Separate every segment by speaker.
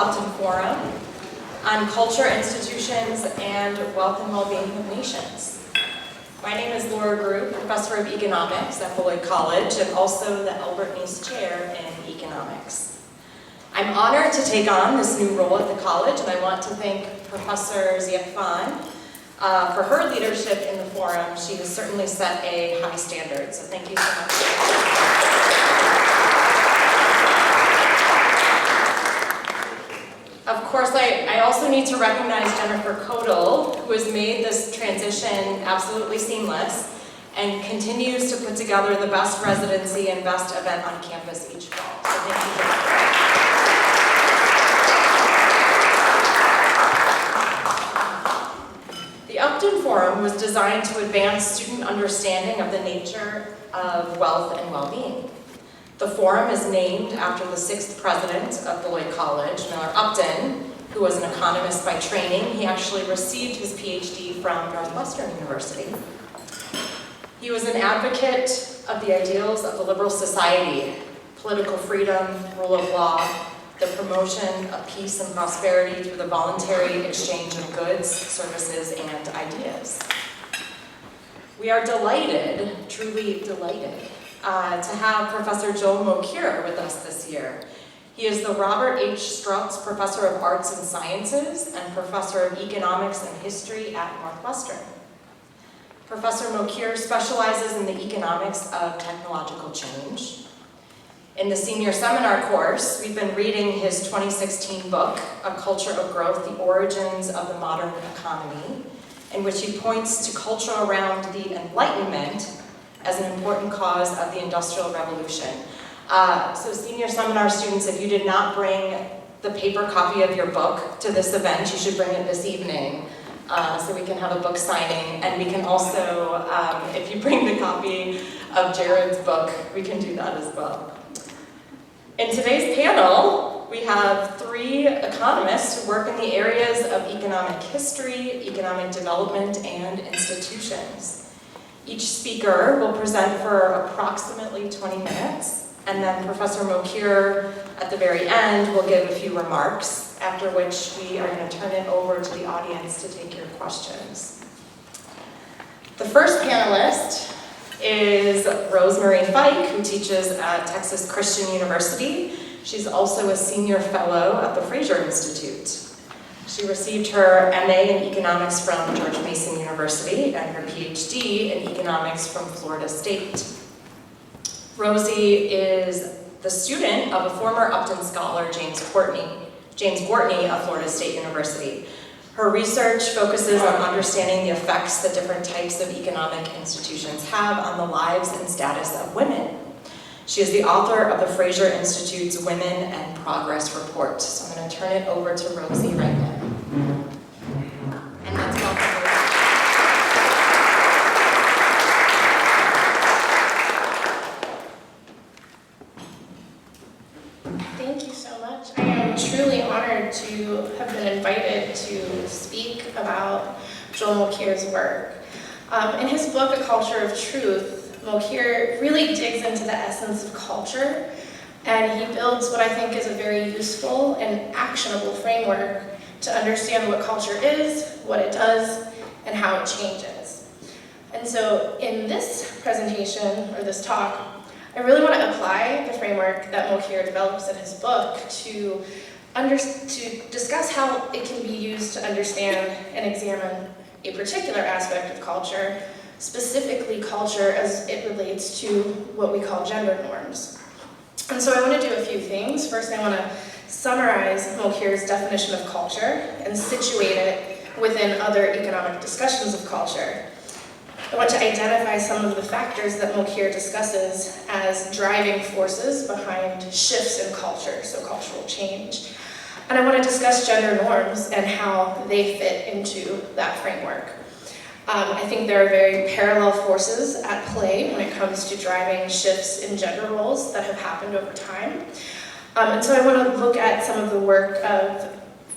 Speaker 1: Upton Forum on culture, institutions, and wealth and well-being of nations. My name is Laura Group, Professor of Economics at Beloit College and also the Albert Neese Chair in Economics. I'm honored to take on this new role at the college, and I want to thank Professor Chapman for her leadership in the forum. She has certainly set a high standard, so thank you so much. Of course, I also need to recognize Jennifer Kodal, who has made this transition absolutely seamless and continues to put together the best residency and best event on campus each fall. So thank you, Jennifer. The Upton Forum was designed to advance student understanding of the nature of wealth and well-being. The forum is named after the 6th president of Beloit College, Miller Upton, who was an economist by training. He actually received his PhD from Northwestern University. He was an advocate of the ideals of the liberal society, political freedom, rule of law, the promotion of peace and prosperity through the voluntary exchange of goods, services, and ideas. We are delighted, truly delighted, to have Professor Joel Mokyr with us this year. He is the Robert H. Strauss Professor of Arts and Sciences and Professor of Economics and History at Northwestern. Professor Mokyr specializes in the economics of technological change. In the senior seminar course, we've been reading his 2016 book, A Culture of Growth, The Origins of the Modern Economy, in which he points to culture around the Enlightenment as an important cause of the Industrial Revolution. So senior seminar students, if you did not bring the paper copy of your book to this event, you should bring it this evening so we can have a book signing. And we can also, if you bring the copy of Jared's book, we can do that as well. In today's panel, we have 3 economists who work in the areas of economic history, economic development, and institutions. Each speaker will present for approximately 20 minutes, and then Professor Mokyr, at the very end, will give a few remarks, after which we are going to turn it over to the audience to take your questions. The first panelist is Rosemarie Fike, who teaches at Texas Christian University. She's also a senior fellow at the Fraser Institute. She received her MA in economics from George Mason University and her PhD in economics from Florida State. Rosie is the student of a former Upton Scholar, James Gortney of Florida State University. Her research focuses on understanding the effects that different types of economic institutions have on the lives and status of women. She is the author of the Fraser Institute's Women and Progress Report. So I'm going to turn it over to Rosie right now. And let's welcome her.
Speaker 2: Thank you so much. I am truly honored to have been invited to speak about Joel Mokyr's work. In his book, A Culture of Truth, Mokyr really digs into the essence of culture, and he builds what I think is a very useful and actionable framework to understand what culture is, what it does, and how it changes. And so in this presentation, or this talk, I really want to apply the framework that Mokyr develops in his book to discuss how it can be used to understand and examine a particular aspect of culture, specifically culture as it relates to what we call gender norms. And so I want to do a few things. First, I want to summarize Mokyr's definition of culture and situate it within other economic discussions of culture. I want to identify some of the factors that Mokyr discusses as driving forces behind shifts in culture, so cultural change. And I want to discuss gender norms and how they fit into that framework. I think there are very parallel forces at play when it comes to driving shifts in gender roles that have happened over time. And so I want to look at some of the work of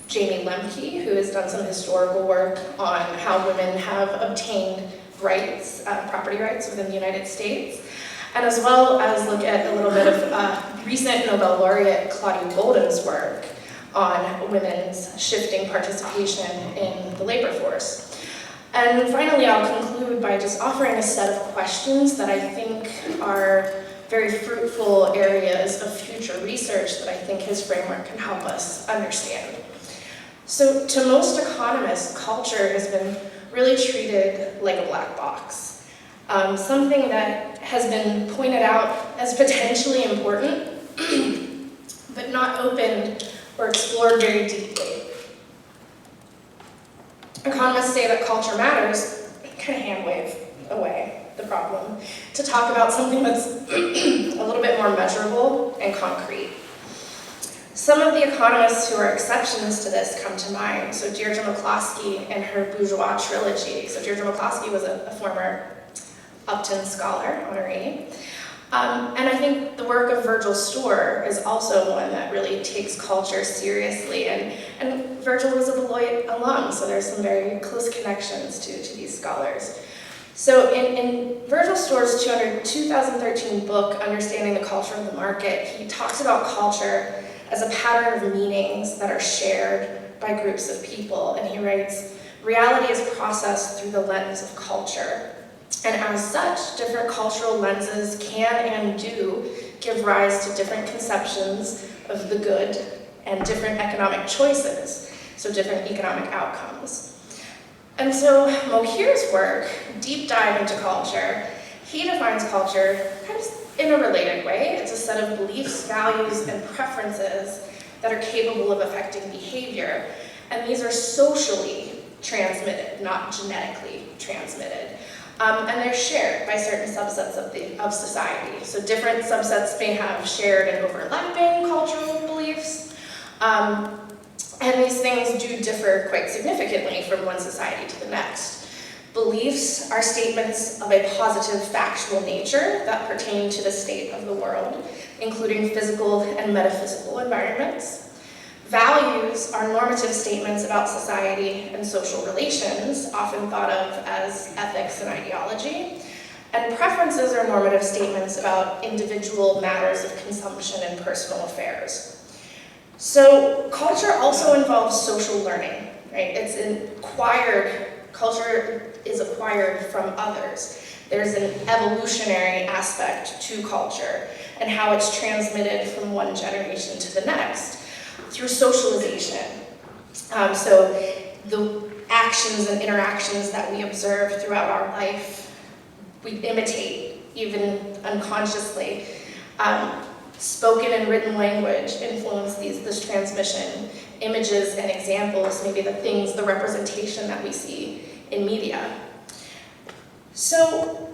Speaker 2: Jamie Lemke, who has done some historical work on how women have obtained rights, property rights within the United States, and as well as look at a little bit of recent Nobel laureate Claudia Golden's work on women's shifting participation in the labor force. And finally, I'll conclude by just offering a set of questions that I think are very fruitful areas of future research that I think his framework can help us understand. So to most economists, culture has been really treated like a black box, something that has been pointed out as potentially important, but not opened or explored very deeply. Economists say that culture matters, kind of hand wave away the problem, to talk about something that's a little bit more measurable and concrete. Some of the economists who are exceptions to this come to mind. So Deirdre McCloskey and her bourgeois trilogy. So Deirdre McCloskey was a former Upton Scholar, honoree. And I think the work of Virgil Storr is also one that really takes culture seriously. And Virgil was a Beloit alum, so there's some very close connections to these scholars. So in Virgil Storr's 2013 book, Understanding the Culture of the Market, he talks about culture as a pattern of meanings that are shared by groups of people. And he writes, reality is processed through the lens of culture. And as such, different cultural lenses can and do give rise to different conceptions of the good and different economic choices, so different economic outcomes. And so Mokyr's work, deep dive into culture, he defines culture kind of in a related way. It's a set of beliefs, values, and preferences that are capable of affecting behavior. And these are socially transmitted, not genetically transmitted. And they're shared by certain subsets of society. So different subsets may have shared and overlapping cultural beliefs. And these things do differ quite significantly from one society to the next. Beliefs are statements of a positive factual nature that pertain to the state of the world, including physical and metaphysical environments. Values are normative statements about society and social relations, often thought of as ethics and ideology. And preferences are normative statements about individual matters of consumption and personal affairs. So culture also involves social learning, right? It's acquired, culture is acquired from others. There's an evolutionary aspect to culture and how it's transmitted from one generation to the next through socialization. So the actions and interactions that we observe throughout our life, we imitate, even unconsciously. Spoken and written language influence this transmission. Images and examples, maybe the things, the representation that we see in media. So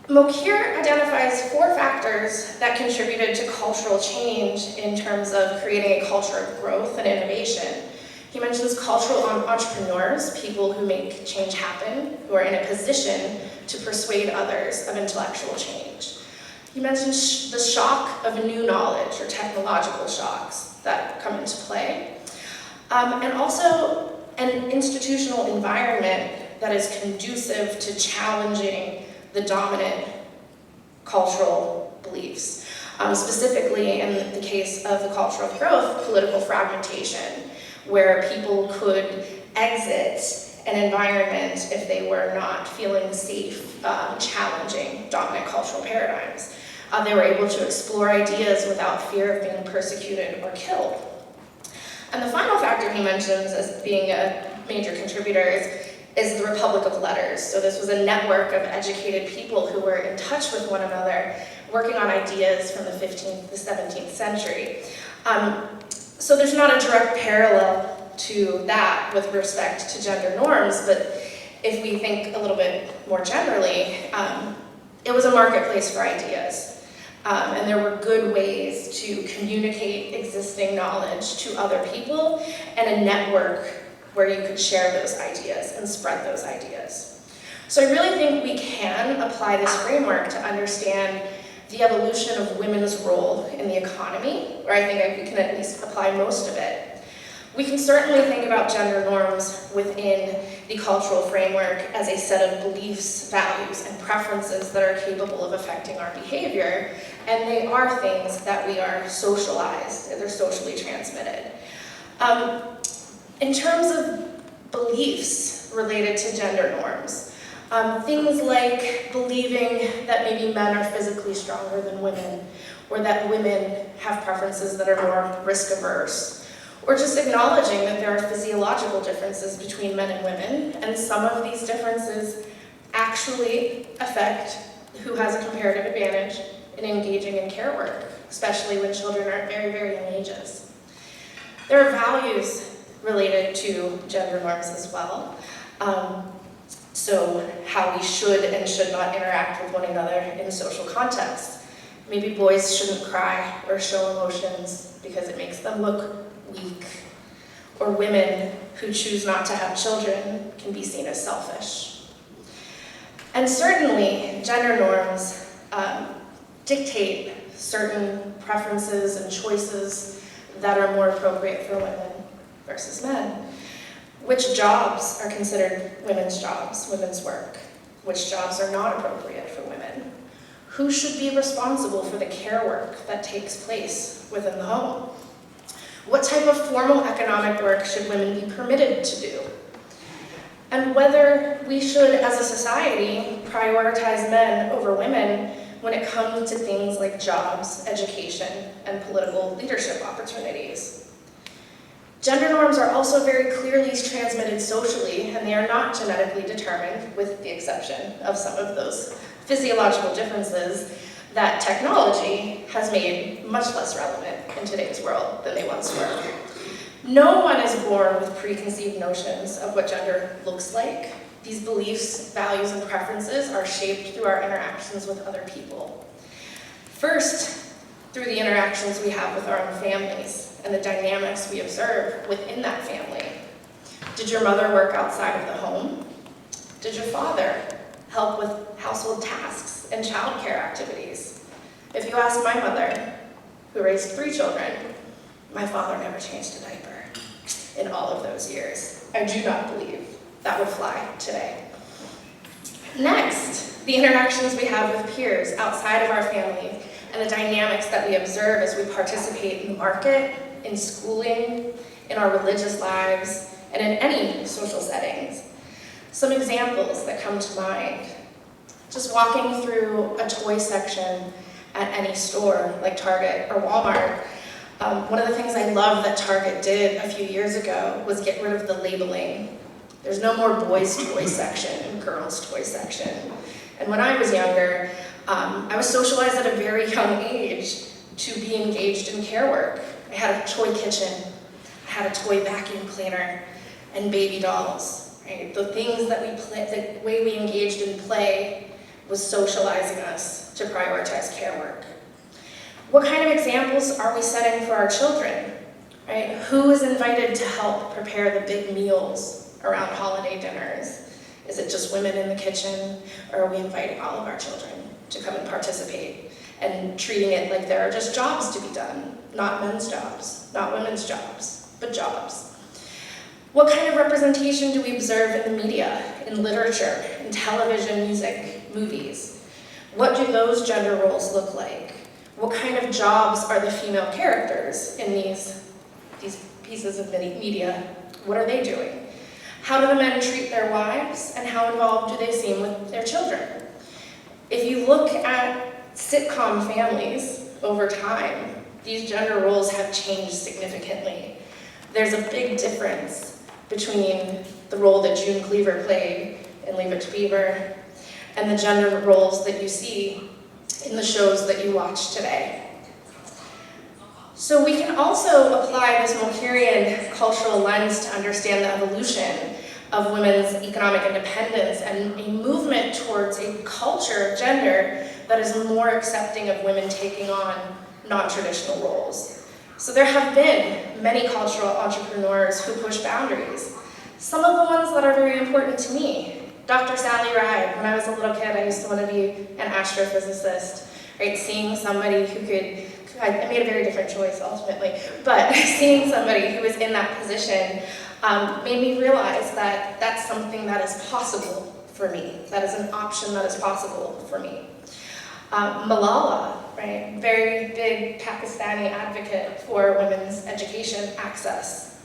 Speaker 2: Mokyr identifies 4 factors that contributed to cultural change in terms of creating a culture of growth and innovation. He mentions cultural entrepreneurs, people who make change happen, who are in a position to persuade others of intellectual change. He mentions the shock of new knowledge or technological shocks that come into play. And also an institutional environment that is conducive to challenging the dominant cultural beliefs. Specifically in the case of the culture of growth, political fragmentation, where people could exit an environment if they were not feeling safe, challenging dominant cultural paradigms. They were able to explore ideas without fear of being persecuted or killed. And the final factor he mentions as being a major contributor is the Republic of Letters. So this was a network of educated people who were in touch with one another, working on ideas from the 15th to the 17th century. So there's not a direct parallel to that with respect to gender norms, but if we think a little bit more generally, it was a marketplace for ideas. And there were good ways to communicate existing knowledge to other people and a network where you could share those ideas and spread those ideas. So I really think we can apply this framework to understand the evolution of women's role in the economy, or I think we can at least apply most of it. We can certainly think about gender norms within the cultural framework as a set of beliefs, values, and preferences that are capable of affecting our behavior, and they are things that we are socialized, they're socially transmitted. In terms of beliefs related to gender norms, things like believing that maybe men are physically stronger than women, or that women have preferences that are more risk-averse, or just acknowledging that there are physiological differences between men and women, and some of these differences actually affect who has a comparative advantage in engaging in care work, especially when children are at very, very young ages. There are values related to gender norms as well. So how we should and should not interact with one another in social contexts. Maybe boys shouldn't cry or show emotions because it makes them look weak. Or women who choose not to have children can be seen as selfish. And certainly, gender norms dictate certain preferences and choices that are more appropriate for women versus men. Which jobs are considered women's jobs, women's work? Which jobs are not appropriate for women? Who should be responsible for the care work that takes place within the home? What type of formal economic work should women be permitted to do? And whether we should, as a society, prioritize men over women when it comes to things like jobs, education, and political leadership opportunities. Gender norms are also very clearly transmitted socially, and they are not genetically determined, with the exception of some of those physiological differences that technology has made much less relevant in today's world than they once were. No one is born with preconceived notions of what gender looks like. These beliefs, values, and preferences are shaped through our interactions with other people. First, through the interactions we have with our own families and the dynamics we observe within that family. Did your mother work outside of the home? Did your father help with household tasks and childcare activities? If you ask my mother, who raised 3 children, my father never changed a diaper in all of those years. I do not believe that would fly today. Next, the interactions we have with peers outside of our family and the dynamics that we observe as we participate in the market, in schooling, in our religious lives, and in any social settings. Some examples that come to mind. Just walking through a toy section at any store, like Target or Walmart. One of the things I love that Target did a few years ago was get rid of the labeling. There's no more boys' toy section and girls' toy section. And when I was younger, I was socialized at a very young age to be engaged in care work. I had a toy kitchen, I had a toy vacuum cleaner, and baby dolls. Right? The things that we play, the way we engaged in play was socializing us to prioritize care work. What kind of examples are we setting for our children? Right? Who is invited to help prepare the big meals around holiday dinners? Is it just women in the kitchen, or are we inviting all of our children to come and participate and treating it like there are just jobs to be done, not men's jobs, not women's jobs, but jobs? What kind of representation do we observe in the media, in literature, in television, music, movies? What do those gender roles look like? What kind of jobs are the female characters in these pieces of media? What are they doing? How do the men treat their wives, and how involved do they seem with their children? If you look at sitcom families over time, these gender roles have changed significantly. There's a big difference between the role that June Cleaver played in Leave It to Beaver and the gender roles that you see in the shows that you watch today. So we can also apply this Mokyrian cultural lens to understand the evolution of women's economic independence and a movement towards a culture of gender that is more accepting of women taking on non-traditional roles. So there have been many cultural entrepreneurs who push boundaries. Some of the ones that are very important to me. Dr. Sally Ride. When I was a little kid, I used to want to be an astrophysicist, right? Seeing somebody who could I made a very different choice ultimately, but seeing somebody who was in that position made me realize that that's something that is possible for me. That is an option that is possible for me. Malala, right, very big Pakistani advocate for women's education access.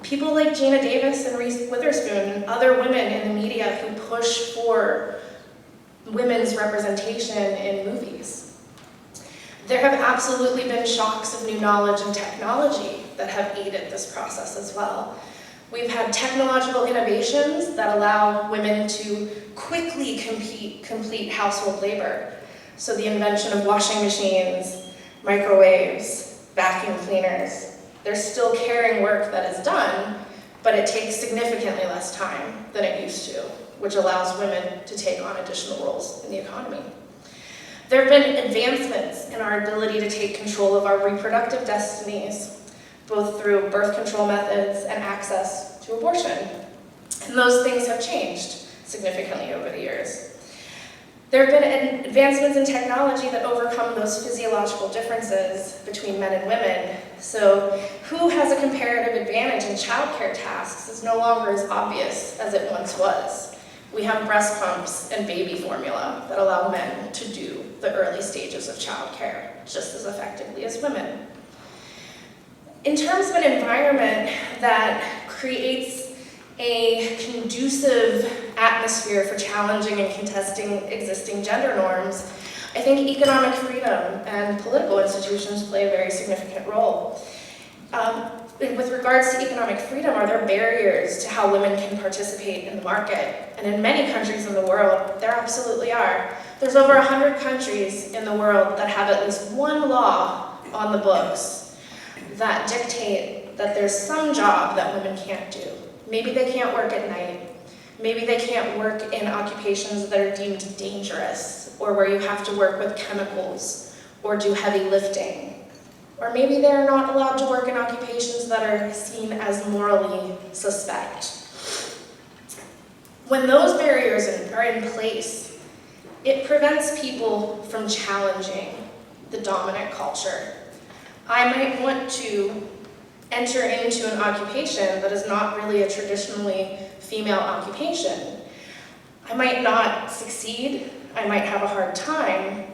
Speaker 2: People like Gina Davis and Reese Witherspoon and other women in the media who push for women's representation in movies. There have absolutely been shocks of new knowledge and technology that have aided this process as well. We've had technological innovations that allow women to quickly complete household labor. So the invention of washing machines, microwaves, vacuum cleaners. There's still caring work that is done, but it takes significantly less time than it used to, which allows women to take on additional roles in the economy. There have been advancements in our ability to take control of our reproductive destinies, both through birth control methods and access to abortion. And those things have changed significantly over the years. There have been advancements in technology that overcome those physiological differences between men and women. So who has a comparative advantage in childcare tasks is no longer as obvious as it once was. We have breast pumps and baby formula that allow men to do the early stages of childcare just as effectively as women. In terms of an environment that creates a conducive atmosphere for challenging and contesting existing gender norms, I think economic freedom and political institutions play a very significant role. With regards to economic freedom, are there barriers to how women can participate in the market? And in many countries in the world, there absolutely are. There's over 100 countries in the world that have at least one law on the books that dictate that there's some job that women can't do. Maybe they can't work at night. Maybe they can't work in occupations that are deemed dangerous, or where you have to work with chemicals or do heavy lifting. Or maybe they're not allowed to work in occupations that are seen as morally suspect. When those barriers are in place, it prevents people from challenging the dominant culture. I might want to enter into an occupation that is not really a traditionally female occupation. I might not succeed, I might have a hard time,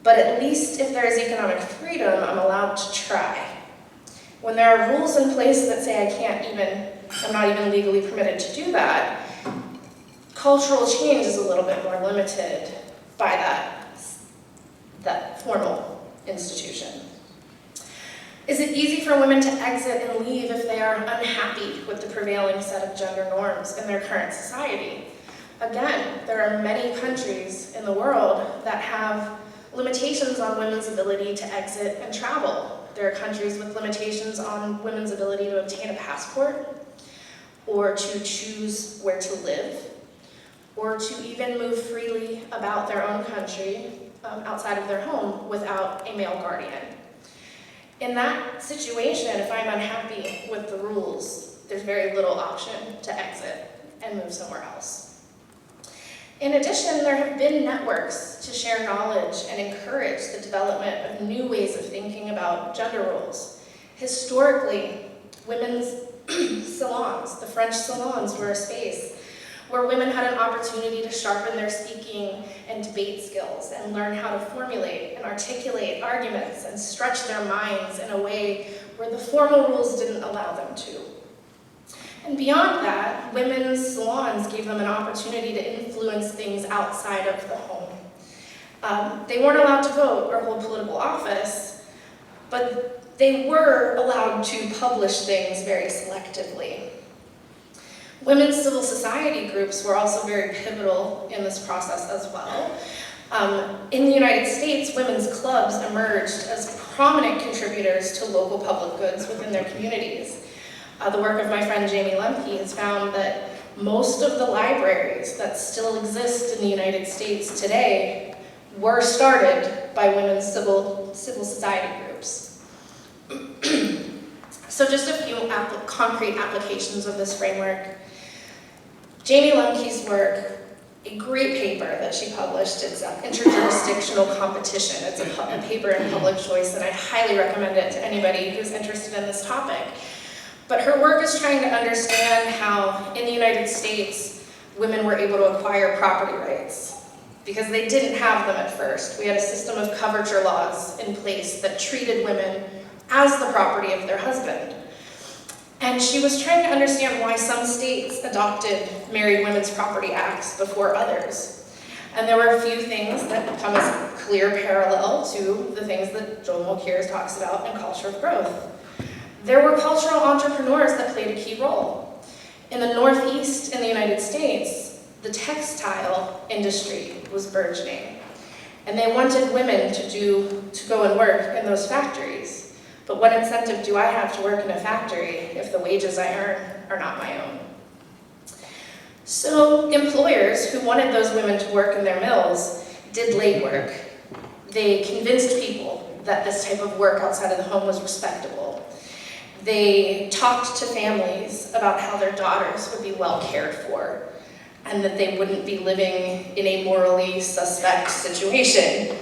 Speaker 2: but at least if there is economic freedom, I'm allowed to try. When there are rules in place that say I'm not even legally permitted to do that, cultural change is a little bit more limited by that formal institution. Is it easy for women to exit and leave if they are unhappy with the prevailing set of gender norms in their current society? Again, there are many countries in the world that have limitations on women's ability to exit and travel. There are countries with limitations on women's ability to obtain a passport, or to choose where to live, or to even move freely about their own country outside of their home without a male guardian. In that situation, if I'm unhappy with the rules, there's very little option to exit and move somewhere else. In addition, there have been networks to share knowledge and encourage the development of new ways of thinking about gender roles. Historically, women's salons, the French salons, were a space where women had an opportunity to sharpen their speaking and debate skills and learn how to formulate and articulate arguments and stretch their minds in a way where the formal rules didn't allow them to. And beyond that, women's salons gave them an opportunity to influence things outside of the home. They weren't allowed to vote or hold political office, but they were allowed to publish things very selectively. Women's civil society groups were also very pivotal in this process as well. In the United States, women's clubs emerged as prominent contributors to local public goods within their communities. The work of my friend Jamie Lemke has found that most of the libraries that still exist in the United States today were started by women's civil society groups. So just a few concrete applications of this framework. Jamie Lemke's work, a great paper that she published. It's Interjurisdictional Competition. It's a paper in Public Choice, and I highly recommend it to anybody who's interested in this topic. But her work is trying to understand how, in the United States, women were able to acquire property rights, because they didn't have them at first. We had a system of coverture laws in place that treated women as the property of their husband. And she was trying to understand why some states adopted Married Women's Property Acts before others. And there were a few things that come as a clear parallel to the things that Joel Mokyr talks about in Culture of Growth. There were cultural entrepreneurs that played a key role. In the Northeast in the United States, the textile industry was burgeoning. And they wanted women to go and work in those factories. But what incentive do I have to work in a factory if the wages I earn are not my own? So employers who wanted those women to work in their mills did legwork. They convinced people that this type of work outside of the home was respectable. They talked to families about how their daughters would be well cared for and that they wouldn't be living in a morally suspect situation.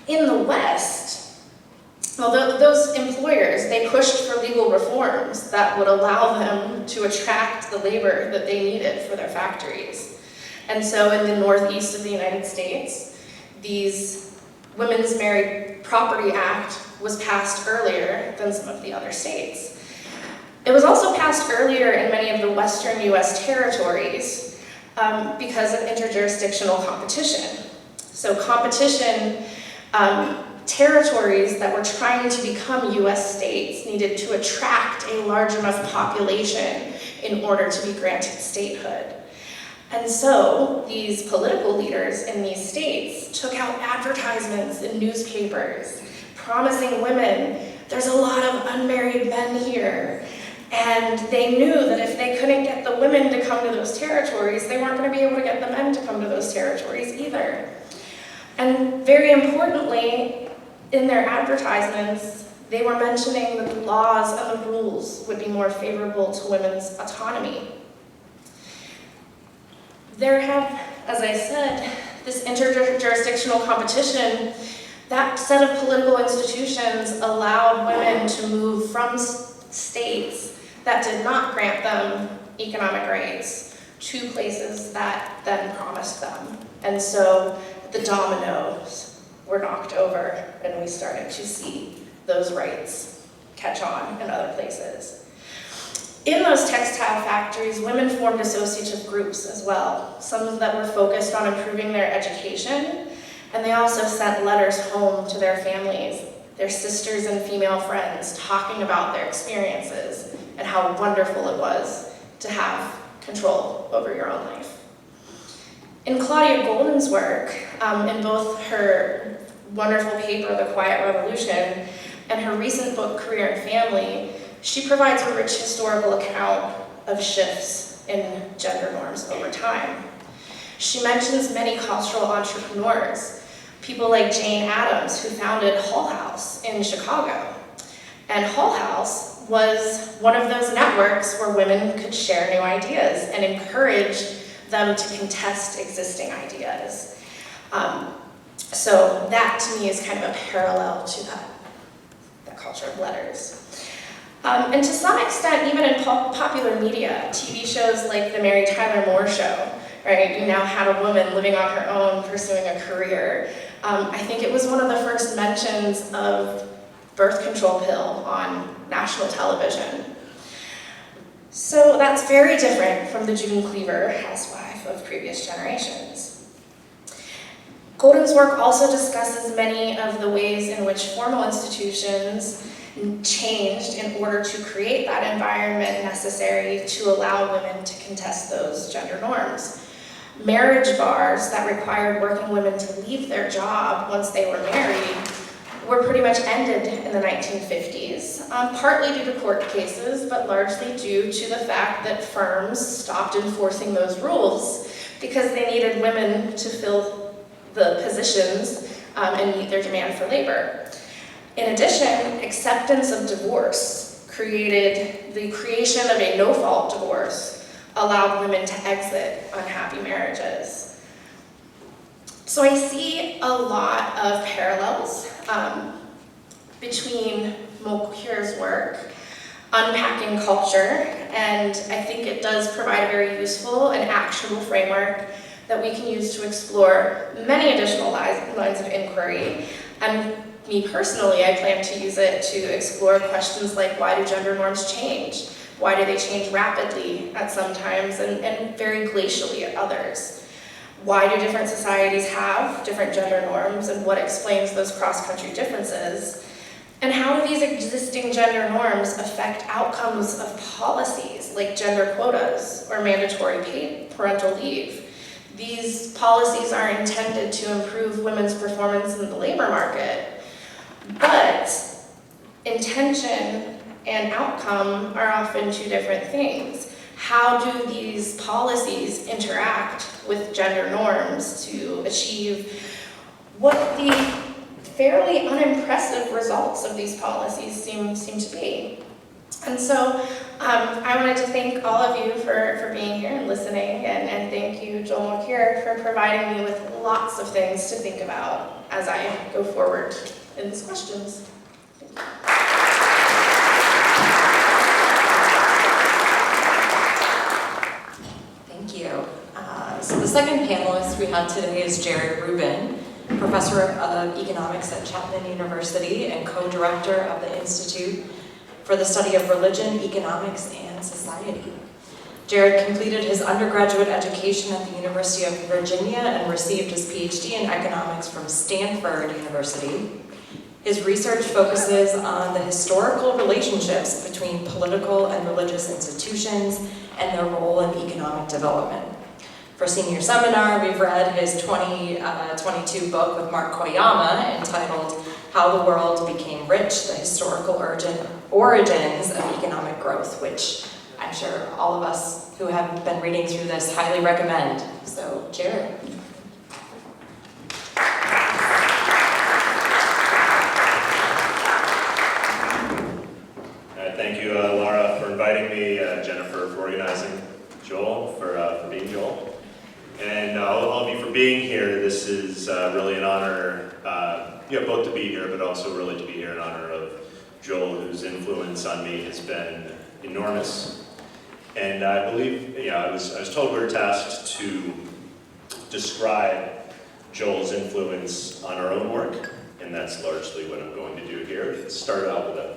Speaker 2: In the West, well, those employers, they pushed for legal reforms that would allow them to attract the labor that they needed for their factories. And so in the Northeast of the United States, these Women's Married Property Act was passed earlier than some of the other states. It was also passed earlier in many of the Western US territories because of interjurisdictional competition. So competition, territories that were trying to become US states needed to attract a large enough population in order to be granted statehood. And so these political leaders in these states took out advertisements in newspapers promising women, there's a lot of unmarried men here. And they knew that if they couldn't get the women to come to those territories, they weren't going to be able to get the men to come to those territories either. And very importantly, in their advertisements, they were mentioning that the laws and the rules would be more favorable to women's autonomy. There have, as I said, this interjurisdictional competition, that set of political institutions allowed women to move from states that did not grant them economic rights to places that then promised them. And so the dominoes were knocked over, and we started to see those rights catch on in other places. In those textile factories, women formed associative groups as well, some that were focused on improving their education, and they also sent letters home to their families, their sisters and female friends, talking about their experiences and how wonderful it was to have control over your own life. In Claudia Golden's work, in both her wonderful paper, The Quiet Revolution, and her recent book, Career and Family, she provides a rich historical account of shifts in gender norms over time. She mentions many cultural entrepreneurs, people like Jane Addams, who founded Hull House in Chicago. And Hull House was one of those networks where women could share new ideas and encourage them to contest existing ideas. So that, to me, is kind of a parallel to that culture of letters. And to some extent, even in popular media, TV shows like The Mary Tyler Moore Show, right? You now had a woman living on her own, pursuing a career. I think it was one of the first mentions of birth control pill on national television. So that's very different from the June Cleaver housewife of previous generations. Golden's work also discusses many of the ways in which formal institutions changed in order to create that environment necessary to allow women to contest those gender norms. Marriage bars that required working women to leave their job once they were married were pretty much ended in the 1950s, partly due to court cases, but largely due to the fact that firms stopped enforcing those rules because they needed women to fill the positions and meet their demand for labor. In addition, acceptance of divorce created the creation of a no-fault divorce, allowed women to exit unhappy marriages. So I see a lot of parallels between Mokyr's work, unpacking culture, and I think it does provide a very useful and actionable framework that we can use to explore many additional lines of inquiry. And me personally, I plan to use it to explore questions like, why do gender norms change? Why do they change rapidly at some times and very glacially at others? Why do different societies have different gender norms, and what explains those cross-country differences? And how do these existing gender norms affect outcomes of policies like gender quotas or mandatory paid parental leave? These policies are intended to improve women's performance in the labor market, but intention and outcome are often two different things. How do these policies interact with gender norms to achieve what the fairly unimpressive results of these policies seem to be? And so I wanted to thank all of you for being here and listening, and thank you, Joel Mokyr, for providing me with lots of things to think about as I go forward in these questions. Thank you.
Speaker 1: Thank you. So the second panelist we have today is Rubin, professor of economics at Chapman University and co-director of the Institute for the Study of Religion, Economics, and Society. Jared completed his undergraduate education at the University of Virginia and received his PhD in economics from Stanford University. His research focuses on the historical relationships between political and religious institutions and their role in economic development. For senior seminar, we've read his 2022 book with Mark Koyama entitled How the World Became Rich, the Historical Origins of Economic Growth, which I'm sure all of us who have been reading through this highly recommend. So, Jared.
Speaker 3: Thank you, Laura, for inviting me, Jennifer for organizing, Joel for being Joel, and all of you for being here. This is really an honor, both to be here, but also really to be here in honor of Joel, whose influence on me has been enormous. And I believe, I was told we were tasked to describe Joel's influence on our own work, and that's largely what I'm going to do here. Let's start out with a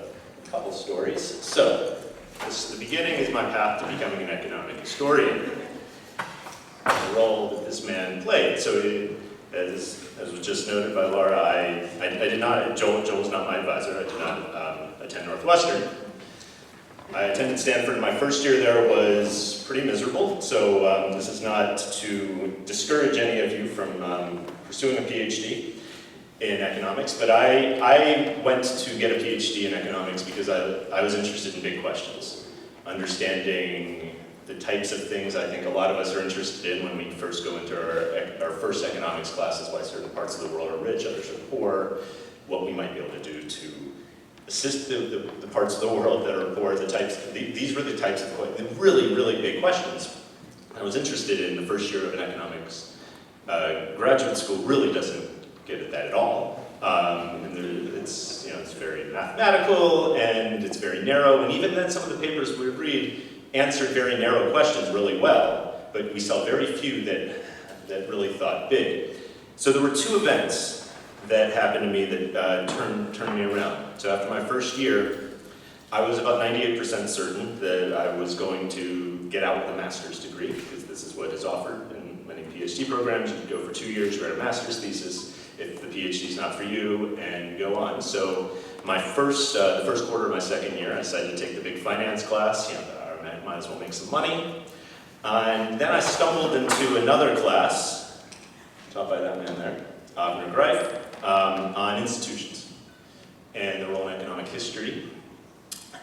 Speaker 3: couple stories. So, the beginning is my path to becoming an economic historian, the role that this man played. So, as was just noted by Laura, I did not, Joel's not my advisor, I did not attend Northwestern. I attended Stanford. My first year there was pretty miserable, so this is not to discourage any of you from pursuing a PhD in economics, but I went to get a PhD in economics because I was interested in big questions, understanding the types of things I think a lot of us are interested in when we first go into our first economics classes, why certain parts of the world are rich, others are poor, what we might be able to do to assist the parts of the world that are poor, these were the types of really, really big questions. I was interested in the first year of an economics graduate school really doesn't get at that at all. And it's very mathematical and it's very narrow, and even then some of the papers we read answered very narrow questions really well, but we saw very few that really thought big. So there were two events that happened to me that turned me around. So after my first year, I was about 98% certain that I was going to get out with a master's degree, because this is what is offered in many PhD programs. You can go for 2 years, write a master's thesis, if the PhD is not for you, and go on. So my the first quarter of my second year, I decided to take the big finance class. I might as well make some money. And then I stumbled into another class, taught by that man there, Ralf, on institutions and the role in economic history.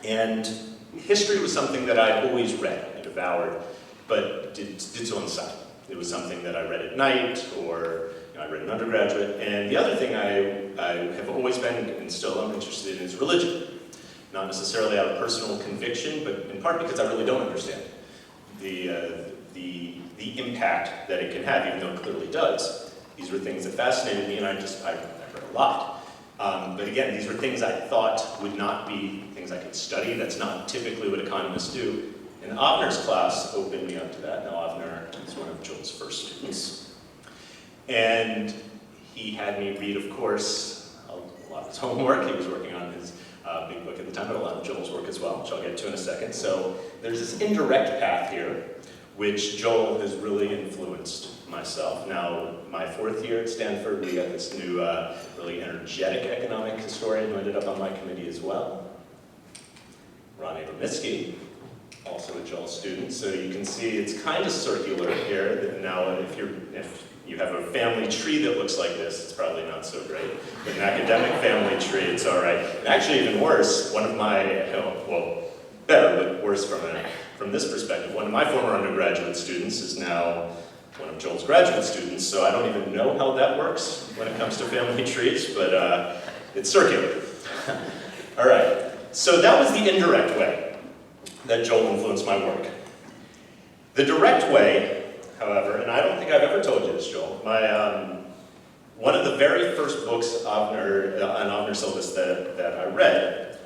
Speaker 3: And history was something that I always read, I devoured, but did so on the side. It was something that I read at night, or I read an undergraduate. And the other thing I have always been, and still am interested in, is religion. Not necessarily out of personal conviction, but in part because I really don't understand it. the impact that it can have, even though it clearly does. These were things that fascinated me, and I read a lot. But again, these were things I thought would not be things I could study. That's not typically what economists do. And Avner's class opened me up to that. Now, Avner is one of Joel's first students. And he had me read, of course, a lot of his homework. He was working on his big book at the time, but a lot of Joel's work as well, which I'll get to in a second. So there's this indirect path here, which Joel has really influenced myself. Now, my 4th year at Stanford, we got this new, really energetic economic historian who ended up on my committee as well, Ron Abramitsky, also a Joel student. So you can see it's kind of circular here. Now, if you have a family tree that looks like this, it's probably not so great. But an academic family tree, it's all right. And actually, even worse, one of my, well, better, but worse from this perspective, one of my former undergraduate students is now one of Joel's graduate students, so I don't even know how that works when it comes to family trees, but it's circular. All right, so that was the indirect way that Joel influenced my work. The direct way, however, and I don't think I've ever told you this, Joel, one of the very first books on Avner syllabus that I read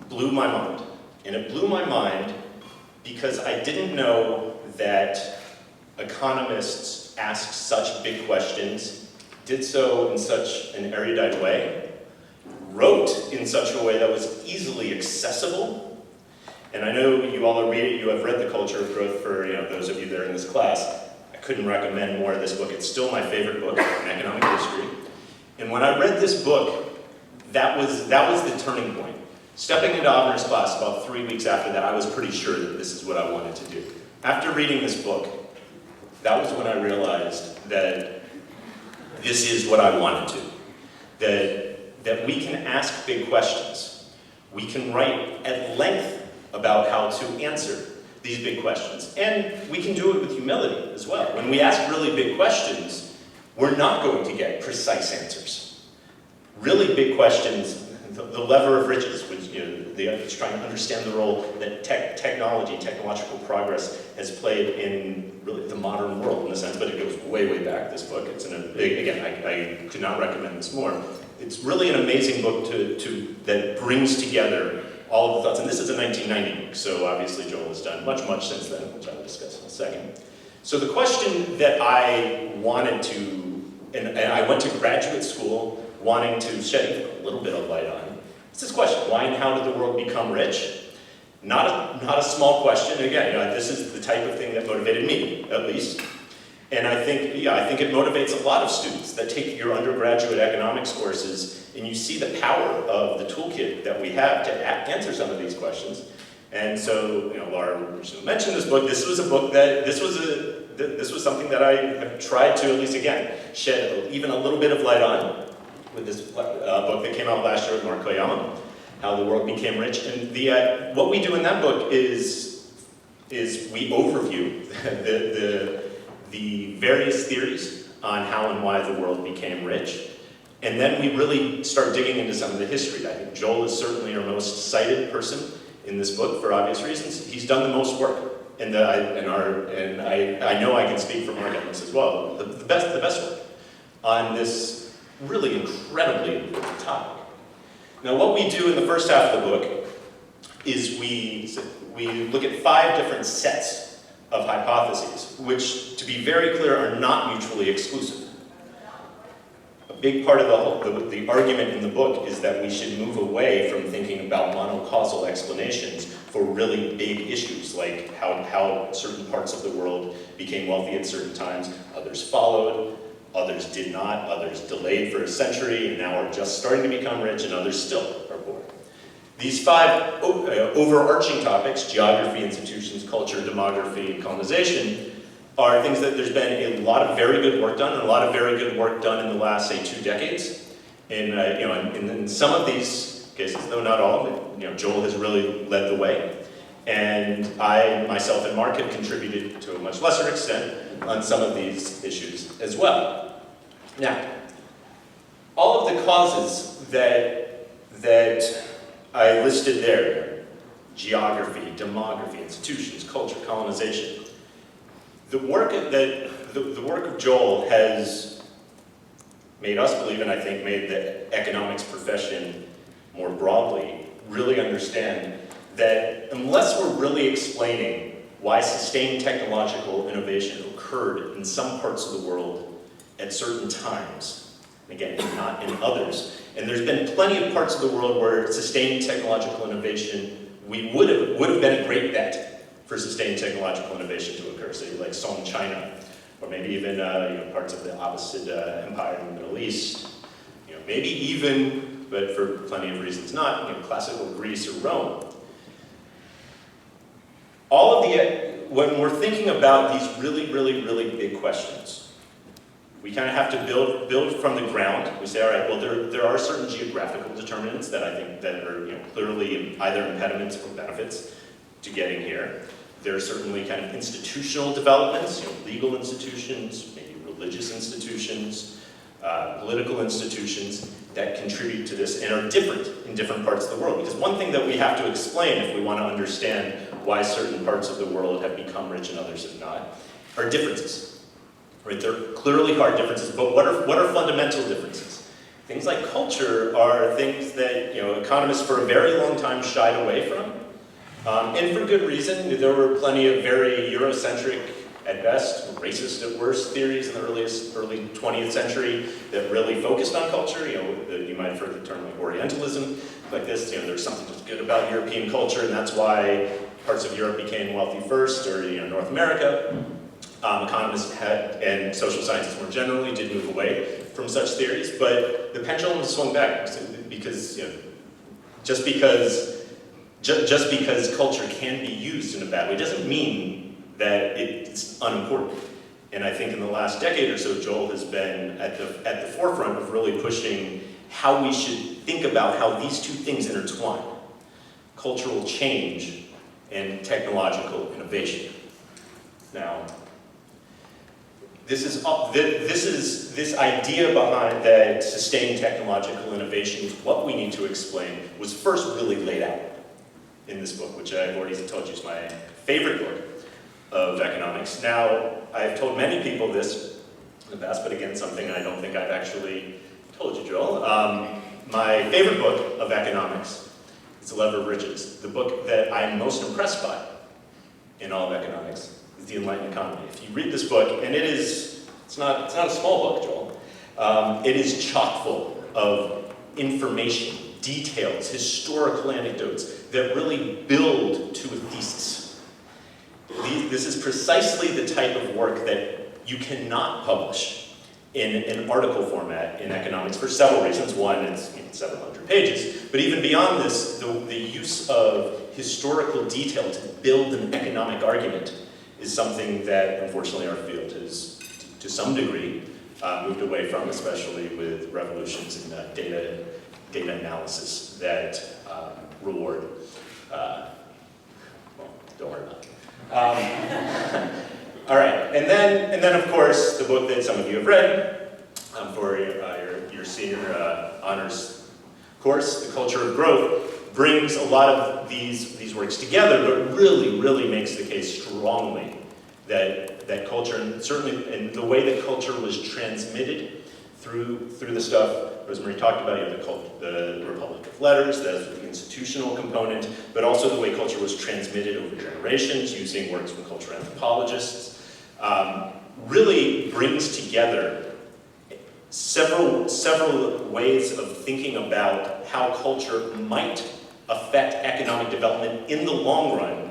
Speaker 3: blew my mind. And it blew my mind because I didn't know that economists ask such big questions, did so in such an erudite way, wrote in such a way that was easily accessible. And I know you all read it, you have read The Culture of Growth for those of you that are in this class. I couldn't recommend more of this book. It's still my favorite book in economic history. And when I read this book, that was the turning point. Stepping into Avner's class about 3 weeks after that, I was pretty sure that this is what I wanted to do. After reading this book, that was when I realized that this is what I wanted to. That we can ask big questions. We can write at length about how to answer these big questions. And we can do it with humility as well. When we ask really big questions, we're not going to get precise answers. Really big questions, the lever of riches, which it's trying to understand the role that technological progress has played in really the modern world in a sense, but it goes way, way back, this book. It's in a big, again, I could not recommend this more. It's really an amazing book that brings together all of the thoughts, and this is a 1990 book, so obviously Joel has done much, much since then, which I will discuss in a second. So the question that I wanted to, and I went to graduate school wanting to shed a little bit of light on, is this question: why and how did the world become rich? Not a small question. Again, this is the type of thing that motivated me, at least. And I think it motivates a lot of students that take your undergraduate economics courses, and you see the power of the toolkit that we have to answer some of these questions. And so, Laura mentioned this book. This was a book that this was something that I have tried to, at least again, shed even a little bit of light on with this book that came out last year with Mark Koyama, How the World Became Rich. And what we do in that book is we overview the various theories on how and why the world became rich. And then we really start digging into some of the history. I think Joel is certainly our most cited person in this book for obvious reasons. He's done the most work. And I know I can speak for Mark on this as well. The best work on this really incredibly important topic. Now, what we do in the first half of the book is we look at 5 different sets of hypotheses, which, to be very clear, are not mutually exclusive. A big part of the argument in the book is that we should move away from thinking about monocausal explanations for really big issues, like how certain parts of the world became wealthy at certain times, others followed, others did not, others delayed for a century and now are just starting to become rich, and others still are poor. These 5 overarching topics, geography, institutions, culture, demography, and colonization, are things that there's been a lot of very good work done, and a lot of very good work done in the last, say, 2 decades. In some of these cases, though not all, Joel has really led the way. And I, myself, and Mark have contributed to a much lesser extent on some of these issues as well. Now, all of the causes that I listed there, geography, demography, institutions, culture, colonization. The work of Joel has made us believe, and I think made the economics profession more broadly really understand that unless we're really explaining why sustained technological innovation occurred in some parts of the world at certain times, again, not in others, and there's been plenty of parts of the world where sustained technological innovation, we would have been a great bet for sustained technological innovation to occur, say like Song China, or maybe even parts of the opposite empire in the Middle East, maybe even, but for plenty of reasons not, classical Greece or Rome. When we're thinking about these really, really, really big questions, we kind of have to build from the ground. We say, all right, well, there are certain geographical determinants that I think that are clearly either impediments or benefits to getting here. There are certainly kind of institutional developments, legal institutions, maybe religious institutions, political institutions that contribute to this and are different in different parts of the world. Because one thing that we have to explain if we want to understand why certain parts of the world have become rich and others have not are differences. Right? They're clearly hard differences, but what are fundamental differences? Things like culture are things that economists for a very long time shied away from. And for good reason. There were plenty of very Eurocentric, at best, racist at worst, theories in the early 20th century that really focused on culture. You might have heard the term like Orientalism, like this. There's something that's good about European culture, and that's why parts of Europe became wealthy first, or North America. Economists and social scientists more generally did move away from such theories, but the pendulum swung back because just because culture can be used in a bad way doesn't mean that it's unimportant. And I think in the last decade or so, Joel has been at the forefront of really pushing how we should think about how these two things intertwine: cultural change and technological innovation. Now, this idea behind that sustained technological innovation is what we need to explain was first really laid out in this book, which I've already told you is my favorite book of economics. Now, I've told many people this in the past, but again, something I don't think I've actually told you, Joel. My favorite book of economics is The Lever of Riches. The book that I'm most impressed by in all of economics is The Enlightened Economy. If you read this book, and it's not a small book, Joel, it is chock full of information, details, historical anecdotes that really build to a thesis. This is precisely the type of work that you cannot publish in an article format in economics for several reasons. One, it's several hundred pages, but even beyond this, the use of historical detail to build an economic argument is something that, unfortunately, our field has, to some degree, moved away from, especially with revolutions in data analysis that reward. Well, don't worry about it. All right, and then of course the book that some of you have read for your senior honors course, The Culture of Growth, brings a lot of these works together, but really makes the case strongly that culture, and certainly in the way that culture was transmitted through the stuff Rosemarie talked about, the Republic of Letters, that's the institutional component, but also the way culture was transmitted over generations using works from cultural anthropologists, really brings together several ways of thinking about how culture might affect economic development in the long run,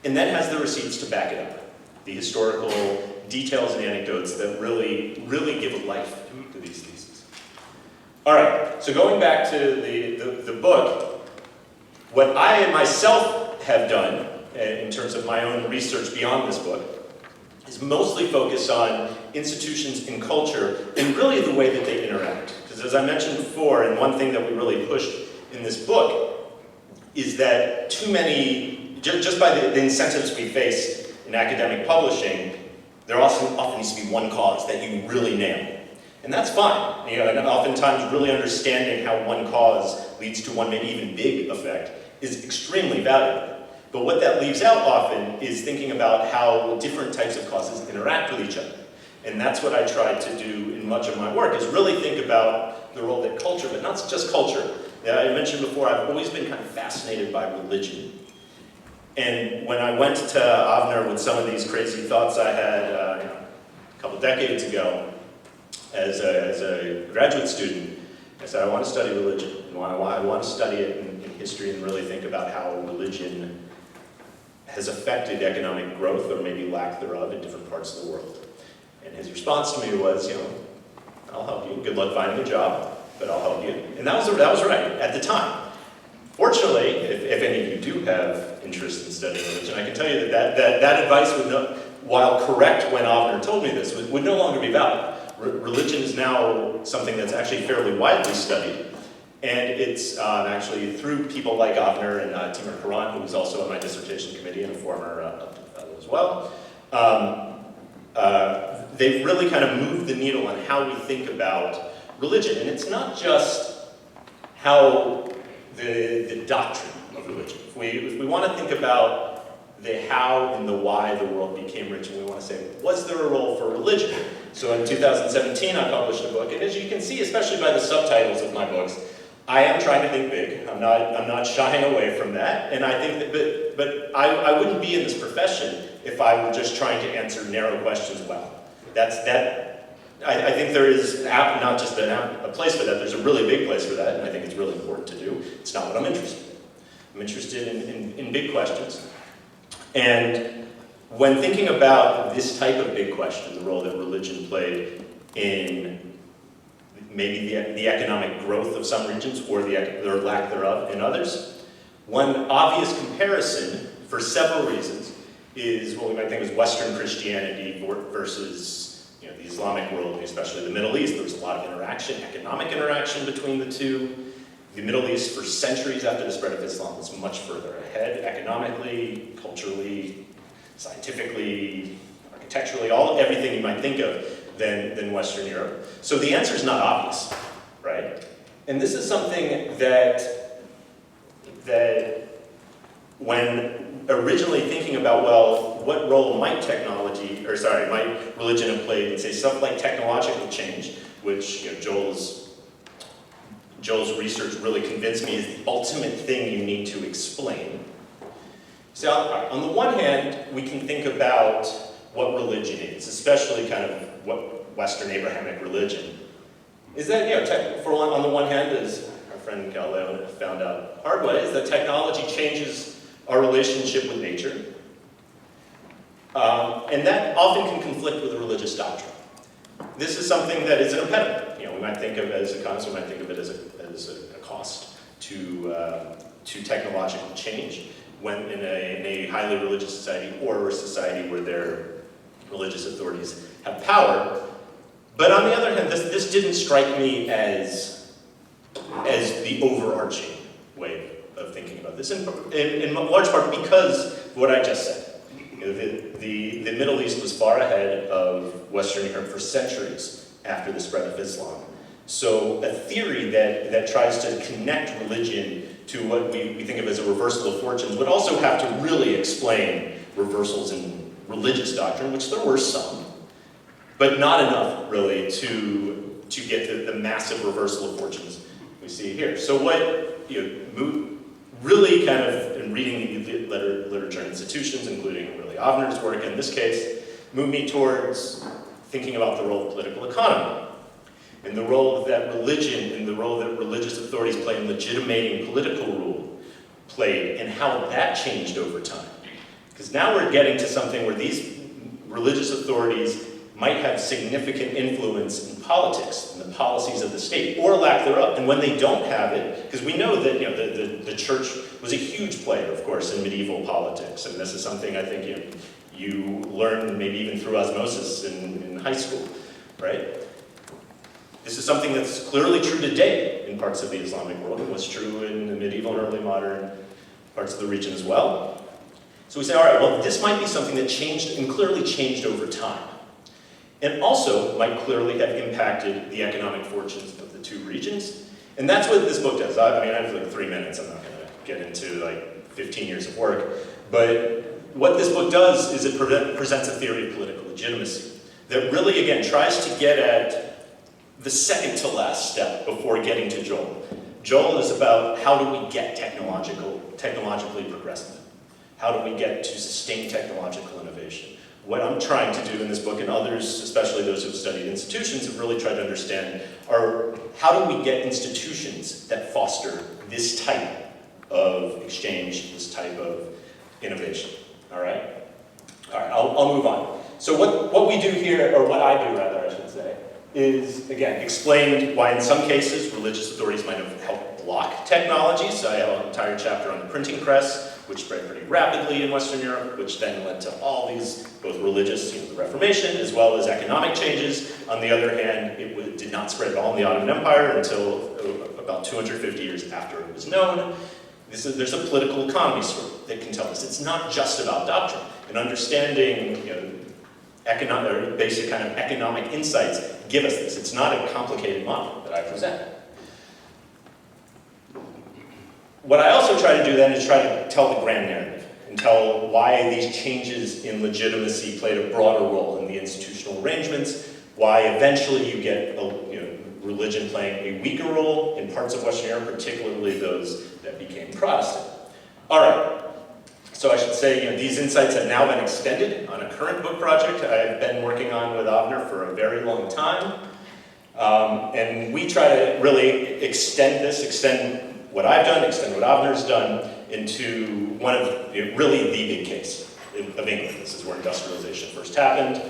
Speaker 3: and then has the receipts to back it up. The historical details and anecdotes that really give life to these theses. All right, so going back to the book, what I myself have done in terms of my own research beyond this book is mostly focused on institutions and culture and really the way that they interact. Because as I mentioned before, and one thing that we really pushed in this book is that too many, just by the incentives we face in academic publishing, there often needs to be one cause that you really nail. And that's fine. And oftentimes really understanding how one cause leads to one maybe even big effect is extremely valuable. But what that leaves out often is thinking about how different types of causes interact with each other. And that's what I try to do in much of my work, is really think about the role that culture, but not just culture. I mentioned before, I've always been kind of fascinated by religion. And when I went to Avner with some of these crazy thoughts I had a couple decades ago as a graduate student, I said, I want to study religion. And I want to study it in history and really think about how religion has affected economic growth, or maybe lack thereof, in different parts of the world. And his response to me was, I'll help you. Good luck finding a job, but I'll help you. And that was right at the time. Fortunately, if any of you do have interest in studying religion, I can tell you that advice would while correct when Avner told me this, would no longer be valid. Religion is now something that's actually fairly widely studied. And it's actually through people like Avner and Timur Karan, who was also on my dissertation committee and a former Upton Fellow as well. They've really kind of moved the needle on how we think about religion. And it's not just how the doctrine of religion. If we want to think about the how and the why the world became rich, and we want to say, was there a role for religion? So in 2017, I published a book, and as you can see, especially by the subtitles of my books, I am trying to think big. I'm not shying away from that, and I think that, but I wouldn't be in this profession if I were just trying to answer narrow questions well. I think there is not just a place for that. There's a really big place for that, and I think it's really important to do. It's not what I'm interested in. I'm interested in big questions, and when thinking about this type of big question, the role that religion played in maybe the economic growth of some regions or their lack thereof in others, one obvious comparison for several reasons is what we might think is Western Christianity versus the Islamic world, especially the Middle East. There was a lot of interaction, economic interaction between the two. The Middle East, for centuries after the spread of Islam, was much further ahead economically, culturally, scientifically, architecturally, everything you might think of than Western Europe. So the answer is not obvious, right? And this is something that when originally thinking about, well, what role might religion have played in, say, stuff like technological change, which Joel's research really convinced me is the ultimate thing you need to explain. So on the one hand, we can think about what religion is, especially kind of what Western Abrahamic religion is. That, on the one hand, as our friend Galileo found out hard way, is that technology changes our relationship with nature, and that often can conflict with a religious doctrine. This is something that is an impediment. We might think of it as economists, we might think of it as a cost to technological change when in a highly religious society or a society where their religious authorities have power. But on the other hand, this didn't strike me as the overarching way of thinking about this, in large part because of what I just said. The Middle East was far ahead of Western Europe for centuries after the spread of Islam. So a theory that tries to connect religion to what we think of as a reversal of fortunes would also have to really explain reversals in religious doctrine, which there were some, but not enough really to get the massive reversal of fortunes we see here. So what really kind of, in reading the literature and institutions, including really Avner's work in this case, moved me towards thinking about the role of political economy, and the role that religion and the role that religious authorities play in legitimating political rule played, and how that changed over time. Because now we're getting to something where these religious authorities might have significant influence in politics and the policies of the state, or lack thereof. And when they don't have it, because we know that the church was a huge player, of course, in medieval politics, and this is something I think you learn maybe even through osmosis in high school, right? This is something that's clearly true today in parts of the Islamic world, and was true in the medieval and early modern parts of the region as well. So we say, all right, well, this might be something that changed, and clearly changed over time, and also might clearly have impacted the economic fortunes of the two regions. And that's what this book does. I mean, I have like 3 minutes, I'm not going to get into like 15 years of work. But what this book does is it presents a theory of political legitimacy that really, again, tries to get at the second to last step before getting to Joel. Joel is about how do we get technologically progressive? How do we get to sustain technological innovation? What I'm trying to do in this book, and others, especially those who've studied institutions, have really tried to understand are how do we get institutions that foster this type of exchange, this type of innovation. All right, I'll move on. So what we do here, or what I do rather, I should say, is, again, explain why in some cases religious authorities might have helped block technology. So I have an entire chapter on the printing press, which spread pretty rapidly in Western Europe, which then led to all these, both religious, the Reformation, as well as economic changes. On the other hand, it did not spread at all in the Ottoman Empire until about 250 years after it was known. There's a political economy story that can tell us. It's not just about doctrine. And understanding basic kind of economic insights give us this. It's not a complicated model that I present. What I also try to do then is try to tell the grand narrative and tell why these changes in legitimacy played a broader role in the institutional arrangements, why eventually you get religion playing a weaker role in parts of Western Europe, particularly those that became Protestant. All right, so I should say these insights have now been extended on a current book project I've been working on with Avner for a very long time. And we try to really extend what I've done, extend what Avner's done into one of really the big case of England. This is where industrialization first happened.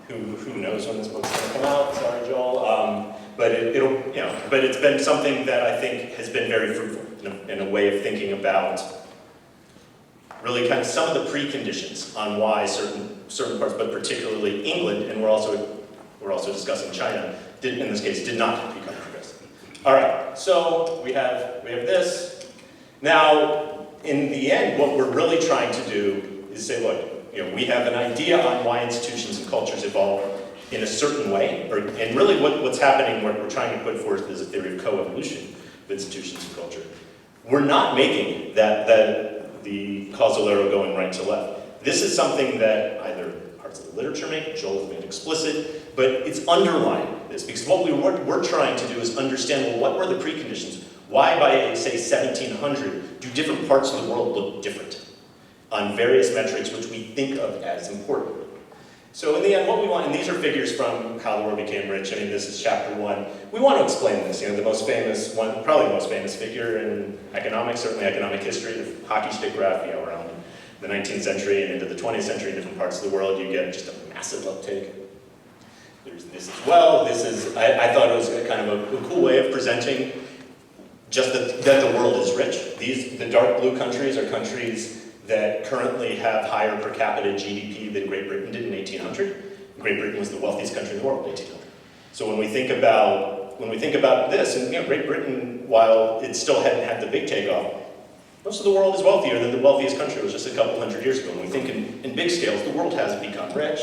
Speaker 3: Who knows when this book's going to come out? Sorry, Joel. But it's been something that I think has been very fruitful in a way of thinking about really kind of some of the preconditions on why certain parts, but particularly England, and we're also discussing China, in this case, did not become progressive. All right, so we have this. Now, in the end, what we're really trying to do is say, look, we have an idea on why institutions and cultures evolve in a certain way, and really what's happening, what we're trying to put forth is a theory of co-evolution of institutions and culture. We're not making the causal arrow going right to left. This is something that either parts of the literature make, Joel has made explicit, but it's underlying this, because what we're trying to do is understand, well, what were the preconditions? Why by, say, 1700, do different parts of the world look different on various metrics which we think of as important? So in the end, what we want, and these are figures from How the World Became Rich. I mean, this is chapter 1. We want to explain this. The most famous one, probably the most famous figure in economics, certainly economic history, the hockey stick graph, around the 19th century and into the 20th century in different parts of the world, you get just a massive uptake. There's this as well. This is, I thought it was kind of a cool way of presenting just that the world is rich. The dark blue countries are countries that currently have higher per capita GDP than Great Britain did in 1800. Great Britain was the wealthiest country in the world in 1800. So when we think about this, and Great Britain, while it still hadn't had the big takeoff, most of the world is wealthier than the wealthiest country was just a couple hundred years ago. When we think in big scales, the world has become rich.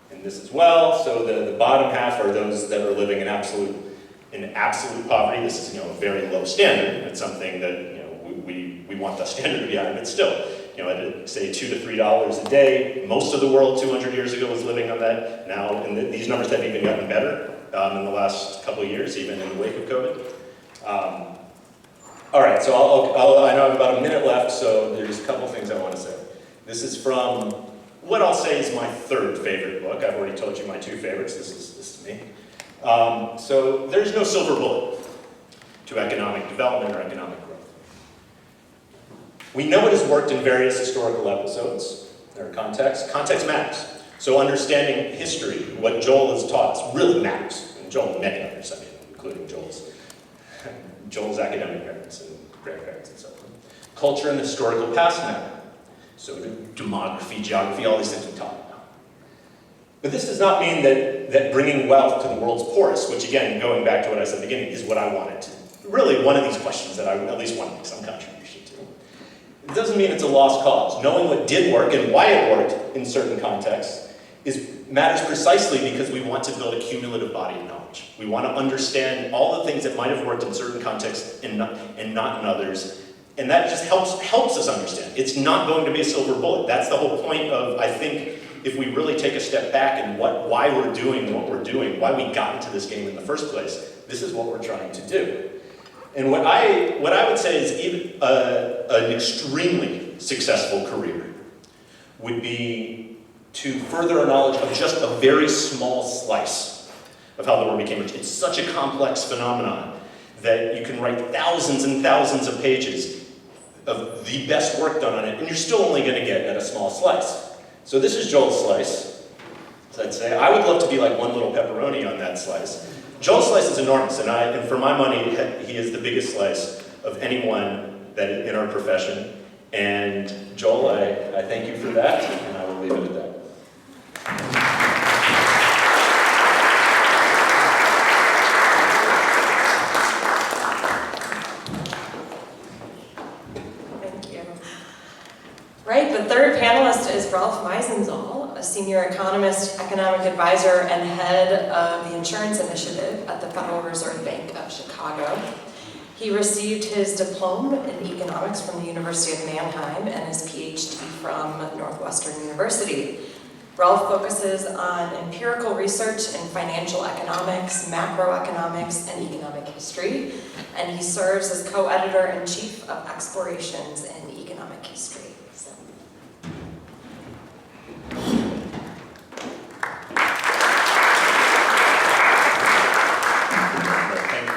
Speaker 3: And this as well. So the bottom half are those that are living in absolute poverty. This is a very low standard. It's something that we want the standard to be higher, but still, at say $2 to $3 a day. Most of the world 200 years ago was living on that. Now, and these numbers have even gotten better in the last couple of years, even in the wake of COVID. All right, so I know I have about a minute left, so there's a couple things I want to say. This is from what I'll say is my third favorite book. I've already told you my two favorites. This is me. So there's no silver bullet to economic development or economic growth. We know it has worked in various historical episodes or contexts. Context matters. So understanding history, what Joel has taught us, really matters. And Joel and many others, including Joel's academic parents and grandparents and so on. Culture and the historical past matter. So do demography, geography, all these things we talk about. But this does not mean that bringing wealth to the world's poorest, which again, going back to what I said at the beginning, is what I wanted to. Really one of these questions that I at least want to make some contribution to. It doesn't mean it's a lost cause. Knowing what did work and why it worked in certain contexts matters precisely because we want to build a cumulative body of knowledge. We want to understand all the things that might have worked in certain contexts and not in others, And that just helps us understand. It's not going to be a silver bullet. That's the whole point of, I think, if we really take a step back and why we're doing what we're doing, why we got into this game in the first place, this is what we're trying to do. And what I would say is even an extremely successful career would be to further a knowledge of just a very small slice of how the world became rich. It's such a complex phenomenon that you can write thousands and thousands of pages of the best work done on it, and you're still only going to get at a small slice. So this is Joel's slice. So I'd say I would love to be like one little pepperoni on that slice. Joel's slice is enormous, and for my money, he is the biggest slice of anyone that in our profession. And Joel, I thank you for that, and I will leave it at that.
Speaker 1: Right, the third panelist is Ralf Meisenzahl, a senior economist, economic advisor, and head of the insurance initiative at the Federal Reserve Bank of Chicago. He received his diploma in economics from the University of Mannheim and his PhD from Northwestern University. Ralf focuses on empirical research in financial economics, macroeconomics, and economic history, and he serves as co-editor-in-chief of Explorations in Economic History.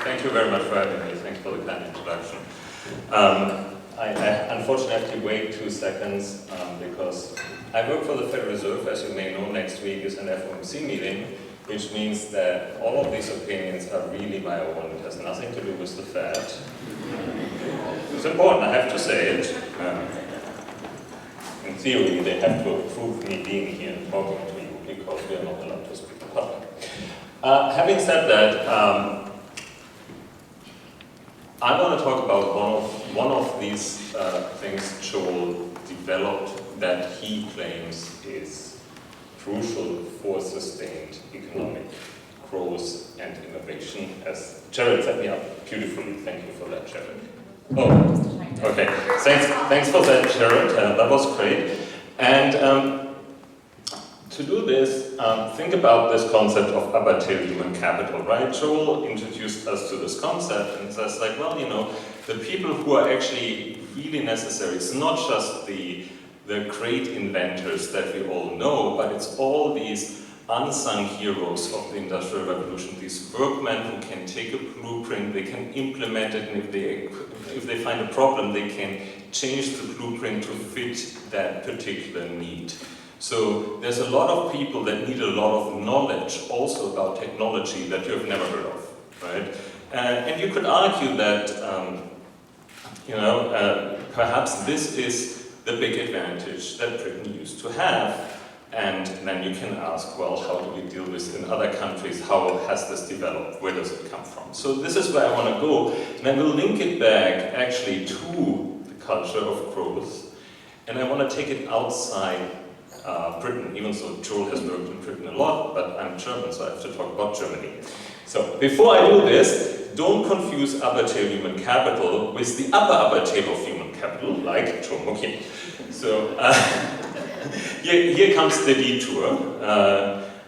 Speaker 4: Thank you very much for having me. Thanks for the kind introduction. I unfortunately have to wait 2 seconds because I work for the Federal Reserve. As you may know, next week is an FOMC meeting, which means that all of these opinions are really my own. It has nothing to do with the Fed. It's important, I have to say it. In theory, they have to approve me being here and talking to you because we are not allowed to speak in public. Having said that, I want to talk about one of these things Joel developed that he claims is crucial for sustained economic growth and innovation. As Jared set me up beautifully, thank you for that, Jared. Oh, okay. Thanks for that, Jared. That was great. And to do this, think about this concept of upper tail human capital, right? Joel introduced us to this concept and says, like, well, you know, the people who are actually really necessary, it's not just the great inventors that we all know, but it's all these unsung heroes of the Industrial Revolution, these workmen who can take a blueprint, they can implement it, and if they find a problem, they can change the blueprint to fit that particular need. So there's a lot of people that need a lot of knowledge also about technology that you've never heard of, right? And you could argue that, perhaps this is the big advantage that Britain used to have. And then you can ask, well, how do we deal with this in other countries? How has this developed? Where does it come from? So this is where I want to go. And I will link it back actually to the culture of growth. And I want to take it outside Britain, even though Joel has worked in Britain a lot, but I'm German, so I have to talk about Germany. So before I do this, don't confuse upper tail human capital with the upper tail of human capital, like Joel Mokyr. So here comes the detour.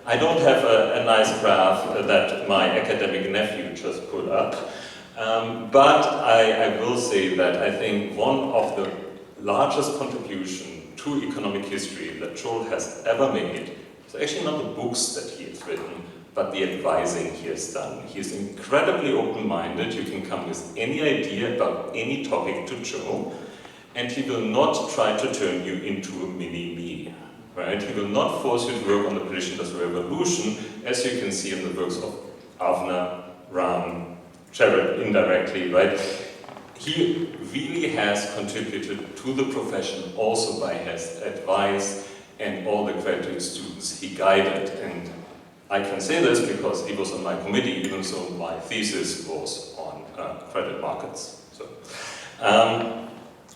Speaker 4: I don't have a nice graph that my academic nephew just put up, but I will say that I think one of the largest contributions to economic history that Joel has ever made is actually not the books that he has written, but the advising he has done. He is incredibly open-minded. You can come with any idea about any topic to Joel, and he will not try to turn you into a mini-me, right? He will not force you to work on the British Industrial Revolution, as you can see in the works of Avner, Ram, Jared indirectly, right? He really has contributed to the profession also by his advice and all the graduate students he guided. And I can say this because he was on my committee, even though my thesis was on credit markets. So,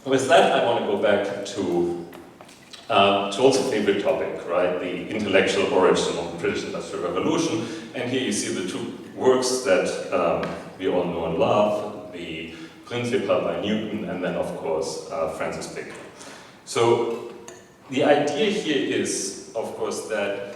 Speaker 4: with that, I want to go back to Joel's favorite topic, right? The intellectual origin of the British Industrial Revolution. And here you see the two works that we all know and love, the Principle by Newton, and then of course Francis Bacon. So the idea here is, of course, that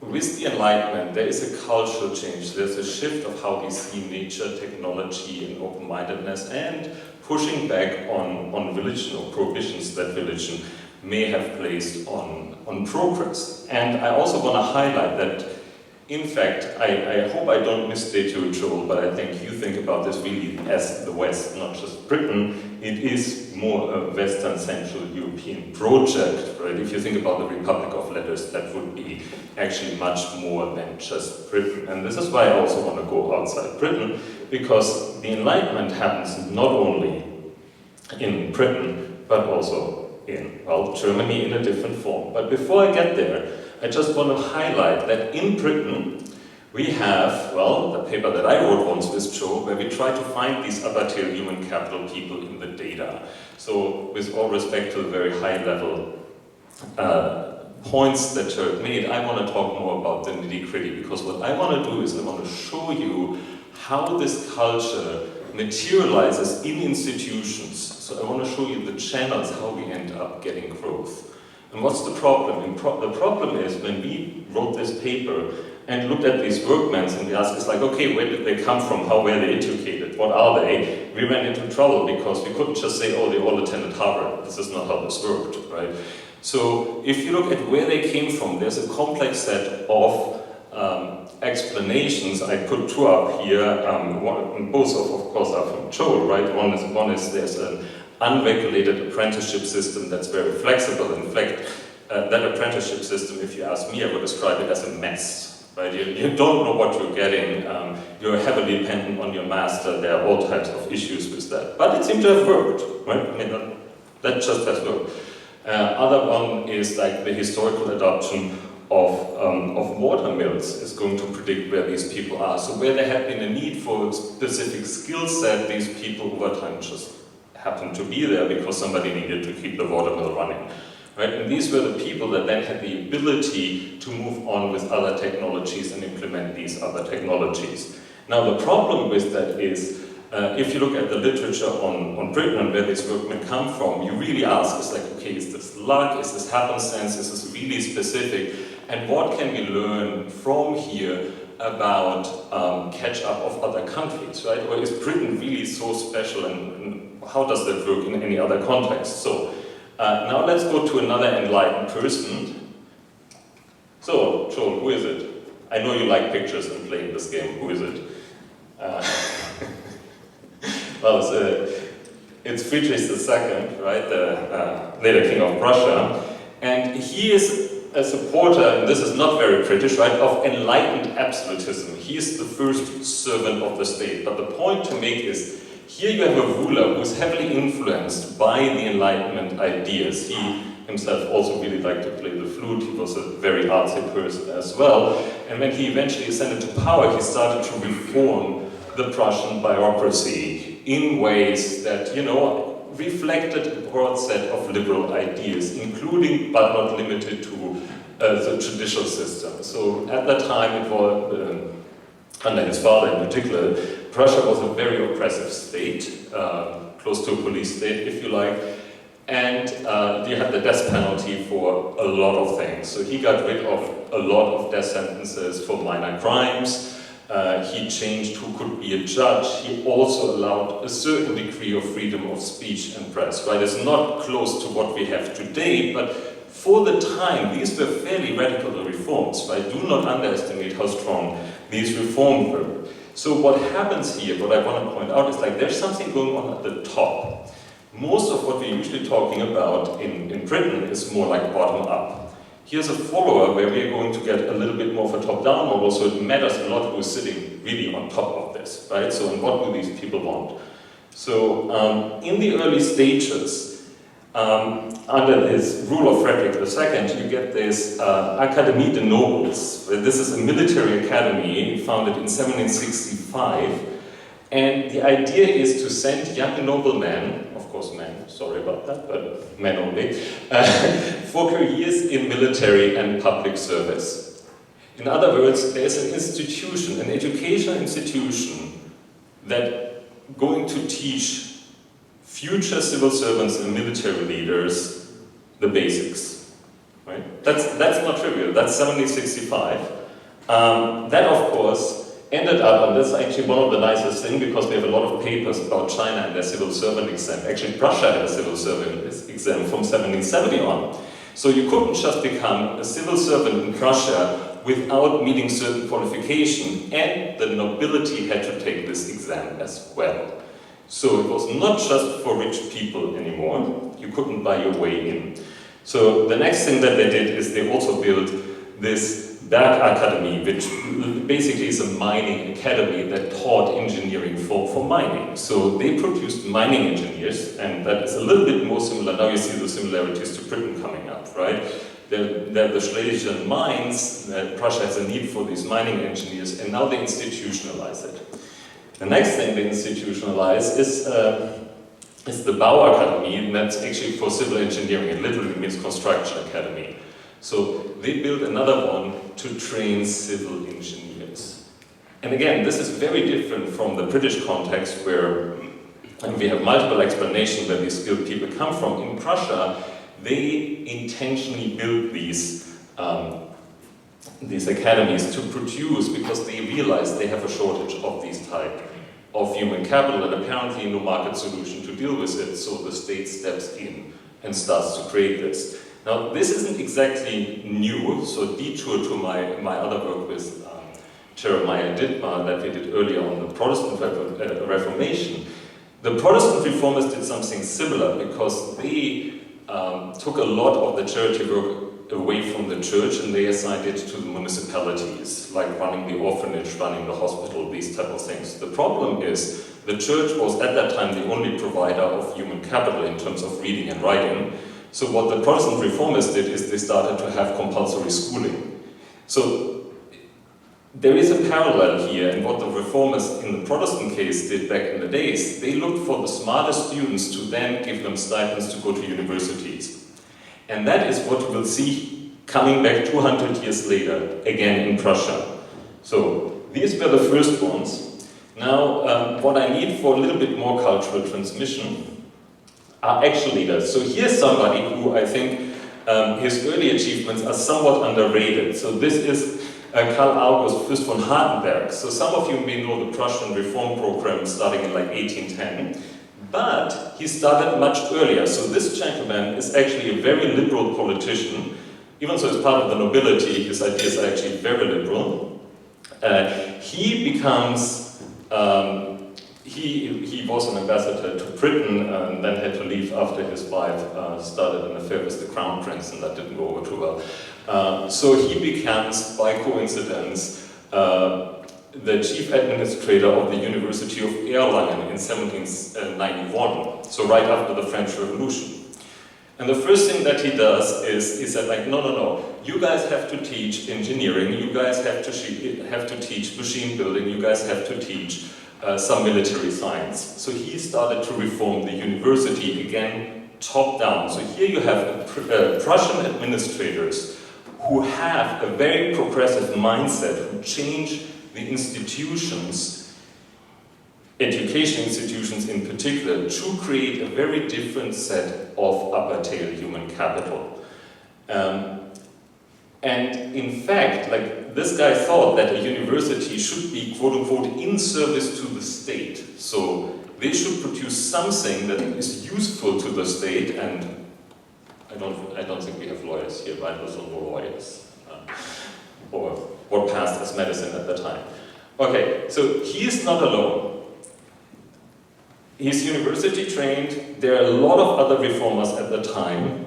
Speaker 4: with the Enlightenment there is a cultural change. There's a shift of how we see nature, technology, and open-mindedness, and pushing back on religion or prohibitions that religion may have placed on progress. And I also want to highlight that, in fact, I hope I don't misstate you, Joel, but I think you think about this really as the West, not just Britain. It is more a Western Central European project, right? If you think about the Republic of Letters, that would be actually much more than just Britain. And this is why I also want to go outside Britain, because the Enlightenment happens not only in Britain, but also in, well, Germany in a different form. But before I get there, I just want to highlight that in Britain, we have, well, the paper that I wrote once with Joe, where we try to find these upper tier human capital people in the data. So, with all respect to the very high level points that Joe made, I want to talk more about the nitty-gritty, because what I want to do is I want to show you how this culture materializes in institutions. So I want to show you the channels, how we end up getting growth. And what's the problem? The problem is when we wrote this paper and looked at these workmen and we asked, it's like, okay, where did they come from? How were they educated? What are they? We ran into trouble because we couldn't just say, oh, they all attended Harvard. This is not how this worked, right? So if you look at where they came from, there's a complex set of explanations. I put two up here. Both of course are from Joel, right? One is there's an unregulated apprenticeship system that's very flexible. In fact, that apprenticeship system, if you ask me, I would describe it as a mess. Right? You don't know what you're getting. You're heavily dependent on your master. There are all types of issues with that. But it seems to have worked, right? I mean, that just has worked. Other one is like the historical adoption of water mills is going to predict where these people are. So where there had been a need for a specific skill set, these people over time just happened to be there because somebody needed to keep the water mill running. Right? And these were the people that then had the ability to move on with other technologies and implement these other technologies. Now the problem with that is, if you look at the literature on Britain and where these workmen come from, you really ask, it's like, okay, is this luck, is this happenstance, is this really specific, and what can we learn from here about catch-up of other countries, right? Or is Britain really so special, and how does that work in any other context? So, now let's go to another enlightened person. So, Joel, who is it? I know you like pictures and playing this game. Who is it? Well, it's Friedrich II, right? The later king of Prussia. And he is a supporter, and this is not very British, right, of enlightened absolutism. He is the first servant of the state. But the point to make is, here you have a ruler who is heavily influenced by the Enlightenment ideas. He himself also really liked to play the flute. He was a very artsy person as well. And when he eventually ascended to power, he started to reform the Prussian bureaucracy in ways that, you know, reflected a broad set of liberal ideas, including, but not limited to, the judicial system. So at that time, it was, under his father in particular, Prussia was a very oppressive state, close to a police state, if you like, and you had the death penalty for a lot of things. So he got rid of a lot of death sentences for minor crimes. He changed who could be a judge. He also allowed a certain degree of freedom of speech and press, right? It's not close to what we have today, but for the time, these were fairly radical reforms, right? Do not underestimate how strong these reforms were. So what happens here, what I want to point out is like there's something going on at the top. Most of what we're usually talking about in Britain is more like bottom up. Here's a follower where we're going to get a little bit more of a top-down model, so it matters a lot who's sitting really on top of this, right? So, and what do these people want? So, in the early stages, under this rule of Frederick II, you get this Académie des Nobles. This is a military academy founded in 1765, and the idea is to send young noblemen, of course men, sorry about that, but men only, for careers in military and public service. In other words, there's an institution, an educational institution that going to teach future civil servants and military leaders the basics, right? That's not trivial. That's 1765. That, of course, ended up, and that's actually one of the nicest things, because we have a lot of papers about China and their civil servant exam. Actually, Prussia had a civil servant exam from 1770 on. So you couldn't just become a civil servant in Prussia without meeting certain qualification, and the nobility had to take this exam as well. So it was not just for rich people anymore. You couldn't buy your way in. So the next thing that they did is they also built this Berg Academy, which basically is a mining academy that taught engineering for mining. So they produced mining engineers, and that is a little bit more similar. Now you see the similarities to Britain coming up, right? They're the Schlesian mines, Prussia has a need for these mining engineers, and now they institutionalize it. The next thing they institutionalize is the Bau Academy, and that's actually for civil engineering. It literally means construction academy. So they built another one to train civil engineers. And again, this is very different from the British context, where we have multiple explanations where these skilled people come from. In Prussia, they intentionally built these academies to produce, because they realized they have a shortage of these type of human capital, and apparently no market solution to deal with it, so the state steps in and starts to create this. Now, this isn't exactly new, so detour to my other work with Jeremiah Dittmar that we did earlier on the Protestant Reformation. The Protestant Reformers did something similar, because they took a lot of the charity work away from the church, and they assigned it to the municipalities, like running the orphanage, running the hospital, these type of things. The problem is, the church was at that time the only provider of human capital in terms of reading and writing. So what the Protestant Reformers did is they started to have compulsory schooling. So there is a parallel here, and what the Reformers in the Protestant case did back in the days, they looked for the smartest students to then give them stipends to go to universities. And that is what we'll see coming back 200 years later, again in Prussia. So these were the first ones. Now, what I need for a little bit more cultural transmission are actual leaders. So here's somebody who I think his early achievements are somewhat underrated. So this is Karl August Fürst von Hardenberg. So some of you may know the Prussian reform program starting in like 1810. But he started much earlier. So this gentleman is actually a very liberal politician. Even though he's part of the nobility, his ideas are actually very liberal. He becomes, he was an ambassador to Britain and then had to leave after his wife started an affair with the crown prince, and that didn't go over too well. So he becomes, by coincidence, the chief administrator of the University of Erlangen in 1791, so right after the French Revolution. And the first thing that he does is he said, like, no, you guys have to teach engineering, you guys have to teach machine building, you guys have to teach some military science. So he started to reform the university, again, top down. So here you have Prussian administrators who have a very progressive mindset, who change the institutions, education institutions in particular, to create a very different set of upper tail human capital. And in fact, like, this guy thought that a university should be, quote unquote, in service to the state. So they should produce something that is useful to the state, and I don't think we have lawyers here, right? Those are no lawyers. Or what passed as medicine at the time. Okay, so he is not alone. He's university trained. There are a lot of other reformers at the time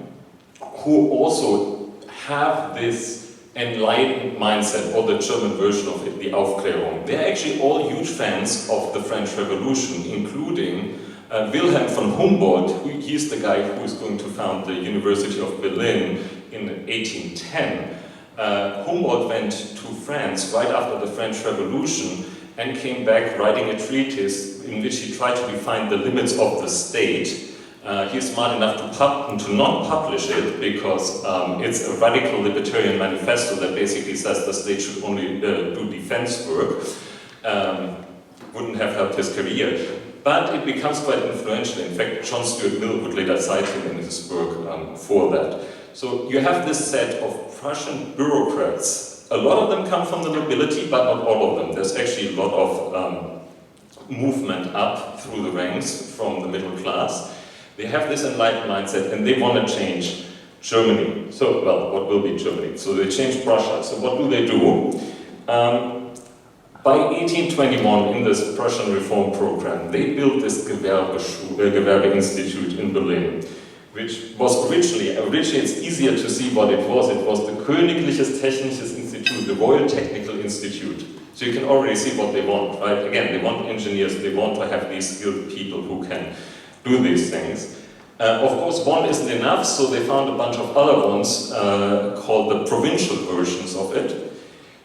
Speaker 4: who also have this enlightened mindset, or the German version of it, the Aufklärung. They're actually all huge fans of the French Revolution, including Wilhelm von Humboldt. He's the guy who is going to found the University of Berlin in 1810. Humboldt went to France right after the French Revolution and came back writing a treatise in which he tried to define the limits of the state. He's smart enough to not publish it, because it's a radical libertarian manifesto that basically says the state should only do defense work. Wouldn't have helped his career. but it becomes quite influential. In fact, John Stuart Mill would later cite him in his work for that. So you have this set of Prussian bureaucrats. A lot of them come from the nobility, but not all of them. There's actually a lot of movement up through the ranks from the middle class. They have this enlightened mindset and they want to change Germany. So, well, what will be Germany? So they change Prussia. So what do? By 1821, in this Prussian reform program, they built this Gewerbe Institute in Berlin, which was originally it's easier to see what it was. It was the Königliches Technisches Institut, the Royal Technical Institute. So you can already see what they want, right? Again, they want engineers, they want to have these skilled people who can do these things. Of course, one isn't enough, so they found a bunch of other ones called the provincial versions of it.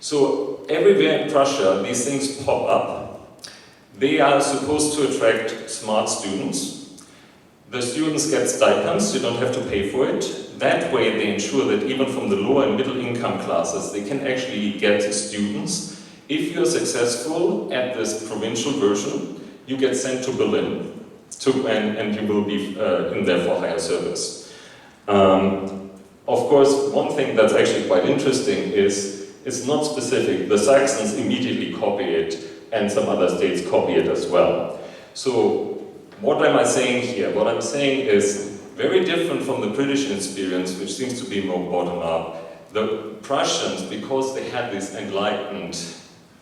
Speaker 4: So everywhere in Prussia, these things pop up. They are supposed to attract smart students. The students get stipends, you don't have to pay for it. That way they ensure that even from the lower and middle income classes, they can actually get students. If you're successful at this provincial version, you get sent to Berlin. And you will be in there for higher service. Of course, one thing that's actually quite interesting is it's not specific. The Saxons immediately copy it, and some other states copy it as well. So what am I saying here? What I'm saying is very different from the British experience, which seems to be more bottom-up. The Prussians, because they had these enlightened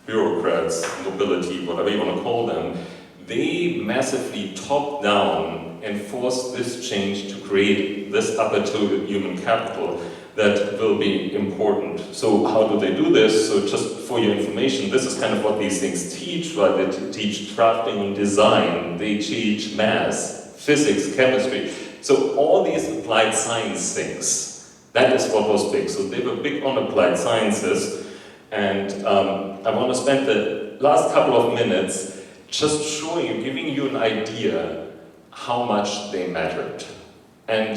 Speaker 4: bureaucrats, nobility, whatever you want to call them, they massively top-down enforced this change to create this upper-tier human capital that will be important. So how do they do this? So just for your information, this is kind of what these things teach, right? They teach drafting and design, they teach math, physics, chemistry. So all these applied science things, that is what was big. So they were big on applied sciences, and I want to spend the last couple of minutes just showing you, giving you an idea how much they mattered. And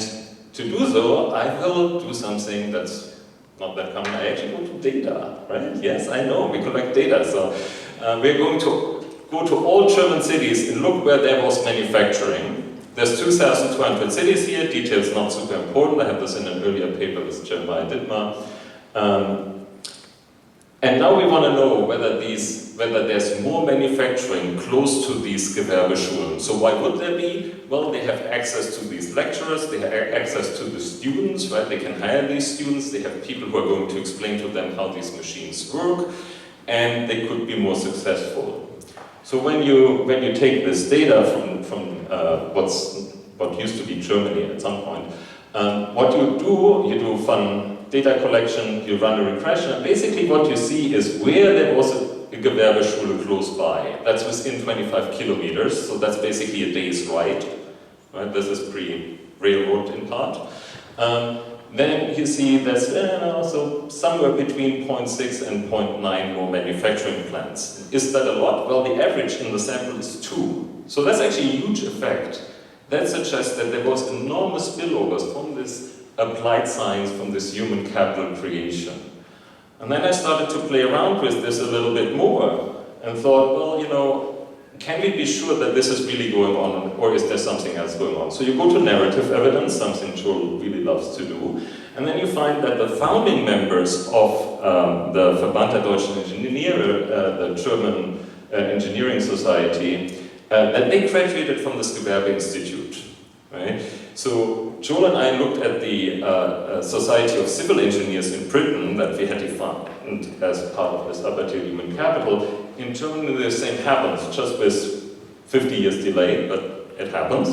Speaker 4: to do so, I will do something that's not that common. I actually go to data, right? Yes, I know, we collect data. So we're going to go to all German cities and look where there was manufacturing. There's 2,200 cities here, details not super important. I have this in an earlier paper with Jeremiah Dittmar. And now we want to know whether there's more manufacturing close to these Gewerbeschulen. So why would there be? Well, they have access to these lecturers, they have access to the students, right? They can hire these students, they have people who are going to explain to them how these machines work, and they could be more successful. So when you take this data from what used to be Germany at some point, what you do fun data collection, you run a regression, and basically what you see is where there was a Gewerbeschule close by. That's within 25 kilometers, so that's basically a day's ride. Right? This is pre-railroad in part. Then you see there's so somewhere between 0.6 and 0.9 more manufacturing plants. Is that a lot? Well, the average in the sample is 2. So that's actually a huge effect. That suggests that there was enormous spillovers from this applied science, from this human capital creation. And then I started to play around with this a little bit more and thought, well, can we be sure that this is really going on, or is there something else going on? So you go to narrative evidence, something Joel really loves to do, and then you find that the founding members of the Verband der Deutschen Ingenieure, the German engineering society, that they graduated from this Gewerbe Institute, right? So Joel and I looked at the Society of Civil Engineers in Britain that we had defined as part of this upper-tier human capital. In Germany the same happens, just with 50 years delay, but it happens.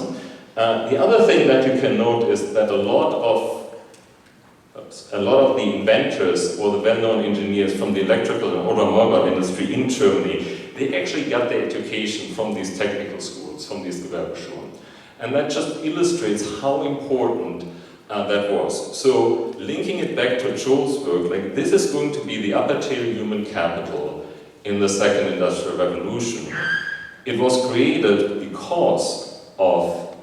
Speaker 4: The other thing that you can note is that a lot of the inventors or the well-known engineers from the electrical and automobile industry in Germany, they actually got their education from these technical schools, from these Gewerbeschulen. And that just illustrates how important that was. So linking it back to Joel's work, like this is going to be the upper-tier human capital in the second industrial revolution. It was created because of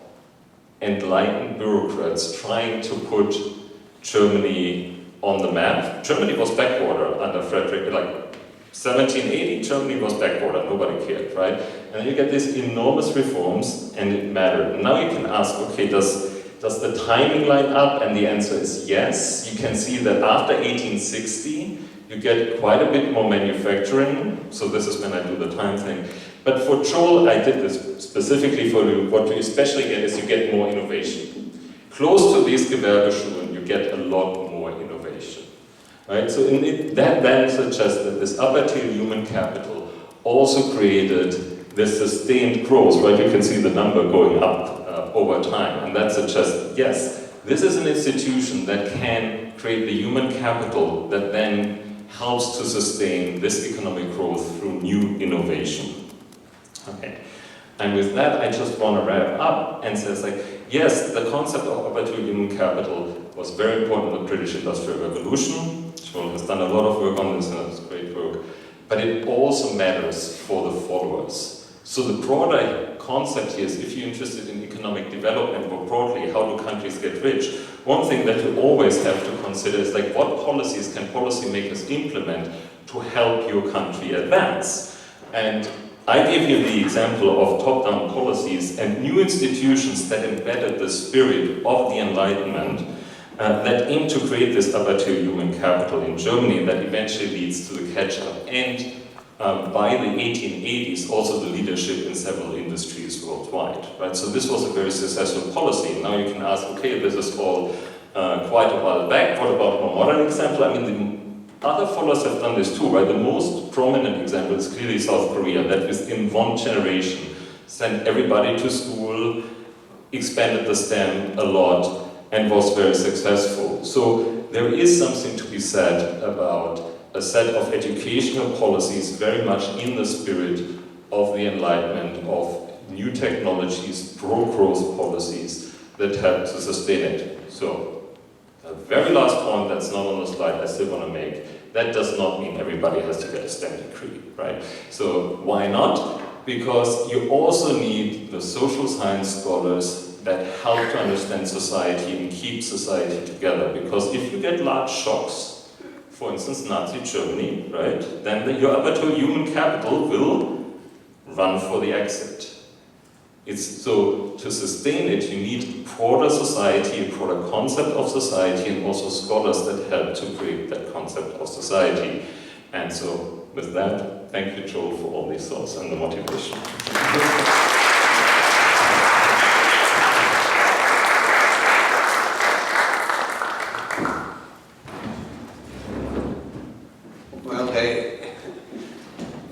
Speaker 4: enlightened bureaucrats trying to put Germany on the map. Germany was backwater under Frederick, like 1780, Germany was backward, nobody cared, right? And you get these enormous reforms, and it mattered. And now you can ask, okay, does the timing line up? And the answer is yes. You can see that after 1860, you get quite a bit more manufacturing. So this is when I do the time thing. But for Joel, I did this specifically for you. What you especially get is you get more innovation. Close to these Gewerbeschulen, you get a lot more innovation. Right? So that then suggests that this upper tier human capital also created this sustained growth, right? You can see the number going up over time, and that suggests, yes, this is an institution that can create the human capital that then helps to sustain this economic growth through new innovation. Okay, and with that, I just want to wrap up and says like, yes, the concept of upper tier human capital was very important in the British Industrial Revolution. Joel has done a lot of work on this, and it's great work. But it also matters for the followers. So the broader concept here is, if you're interested in economic development more broadly, how do countries get rich? One thing that you always have to consider is like, what policies can policymakers implement to help your country advance? And I gave you the example of top-down policies and new institutions that embedded the spirit of the Enlightenment that aim to create this upper tier human capital in Germany that eventually leads to the catch-up. And by the 1880s, also the leadership in several industries worldwide. Right? So this was a very successful policy. Now you can ask, okay, this is all quite a while back. What about a more modern example? I mean, the other followers have done this too, right? The most prominent example is clearly South Korea, that within one generation sent everybody to school, expanded the STEM a lot, and was very successful. So there is something to be said about a set of educational policies very much in the spirit of the Enlightenment, of new technologies, pro-growth policies that help to sustain it. So, a very last point that's not on the slide I still want to make, that does not mean everybody has to get a STEM degree, right? So, why not? Because you also need the social science scholars that help to understand society and keep society together. Because if you get large shocks, for instance, Nazi Germany, right, then your upper tier human capital will run for the exit. So to sustain it, you need a broader society, a broader concept of society, and also scholars that help to create that concept of society. And so with that, thank you, Joel, for all these thoughts and the motivation.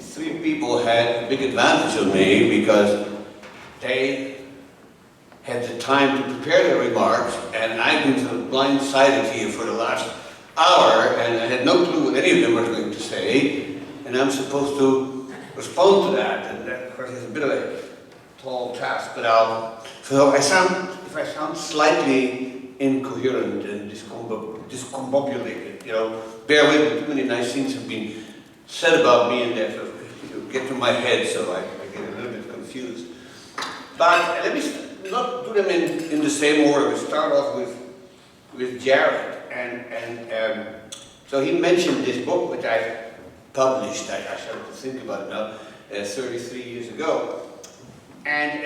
Speaker 5: Three people had a big advantage on me because they had the time to prepare their remarks, and I've been sort of blindsided here for the last hour, and I had no clue what any of them were going to say, and I'm supposed to respond to that, and that, of course, is a bit of a tall task, but if I sound slightly incoherent and discombobulated, bear with me. Too many nice things have been said about me, and that sort of get to my head, so I get a little bit confused. But let me not do them in the same order. We start off with Jared, and so he mentioned this book which I published. I started to think about it now, 33 years ago. And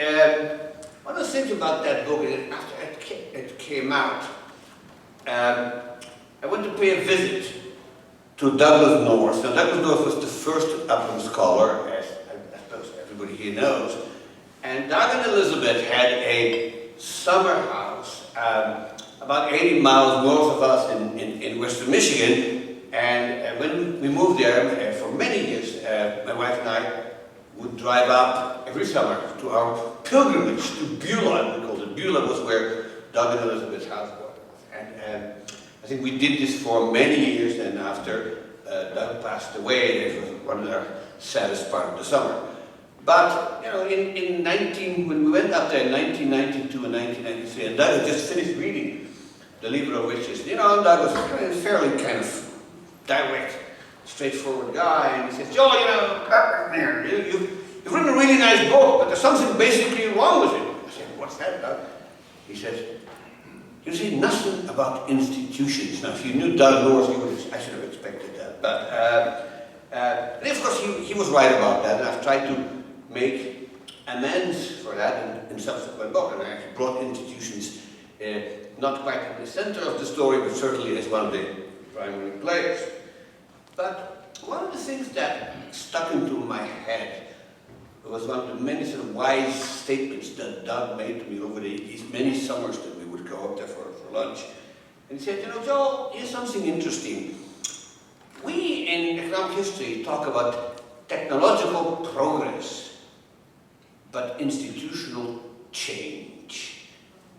Speaker 5: one of the things about that book is that after it came out, I went to pay a visit to Douglas North. Now, Douglas North was the first Upton Scholar, as I suppose everybody here knows. And Doug and Elizabeth had a summer house about 80 miles north of us in western Michigan. And when we moved there, for many years, my wife and I would drive up every summer to our pilgrimage to Beulah, we called it. Beulah was where Doug and Elizabeth's house was. And I think we did this for many years, and after Doug passed away, it was one of our saddest part of the summer. But, when we went up there in 1992 and 1993, and Doug had just finished reading The Livre of Riches, Doug was a fairly kind of direct, straightforward guy, and he says, Joel, you've written a really nice book, but there's something basically wrong with it. I said, what's that, Doug? He said, you see nothing about institutions. Now, if you knew Doug North, I should have expected that. But he was right about that, and I've tried to make amends for that in subsequent books, and I actually brought institutions not quite in the center of the story, but certainly as one of the primary players. But one of the things that stuck into my head was one of the many sort of wise statements that Doug made to me over these many summers that we would go up there for lunch. And he said, you know, Joel, here's something interesting. We in economic history talk about technological progress, but institutional change.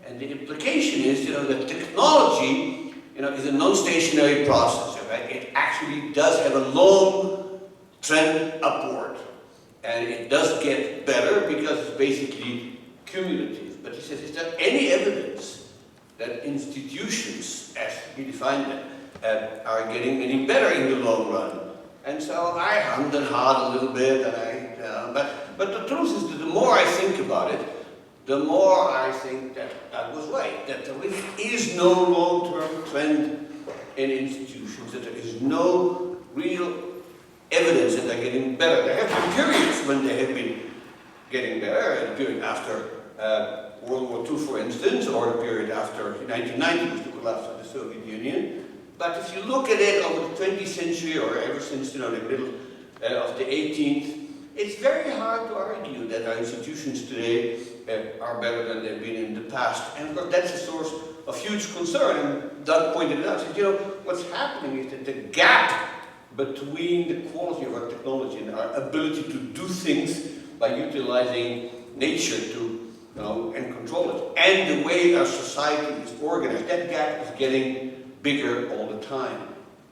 Speaker 5: And the implication is, you know, that technology, you know, is a non-stationary process, right? It actually does have a long trend upward. And it does get better because it's basically cumulative. But he says, is there any evidence that institutions, as we define them, are getting any better in the long run? And so I hummed and hawed a little bit, and but the truth is that the more I think about it, the more I think that that was right, that there really is no long-term trend in institutions, that there is no real evidence that they're getting better. There have been periods when they have been getting better, a period after World War II, for instance, or the period after 1990, with the collapse of the Soviet Union. But if you look at it over the 20th century, or ever since, you know, the middle of the 18th, it's very hard to argue that our institutions today are better than they've been in the past. And of course, that's a source of huge concern. And Doug pointed it out. He said, you know, what's happening is that the gap between the quality of our technology and our ability to do things by utilizing nature to, you know, and control it, and the way our society is organized, that gap is getting bigger all the time.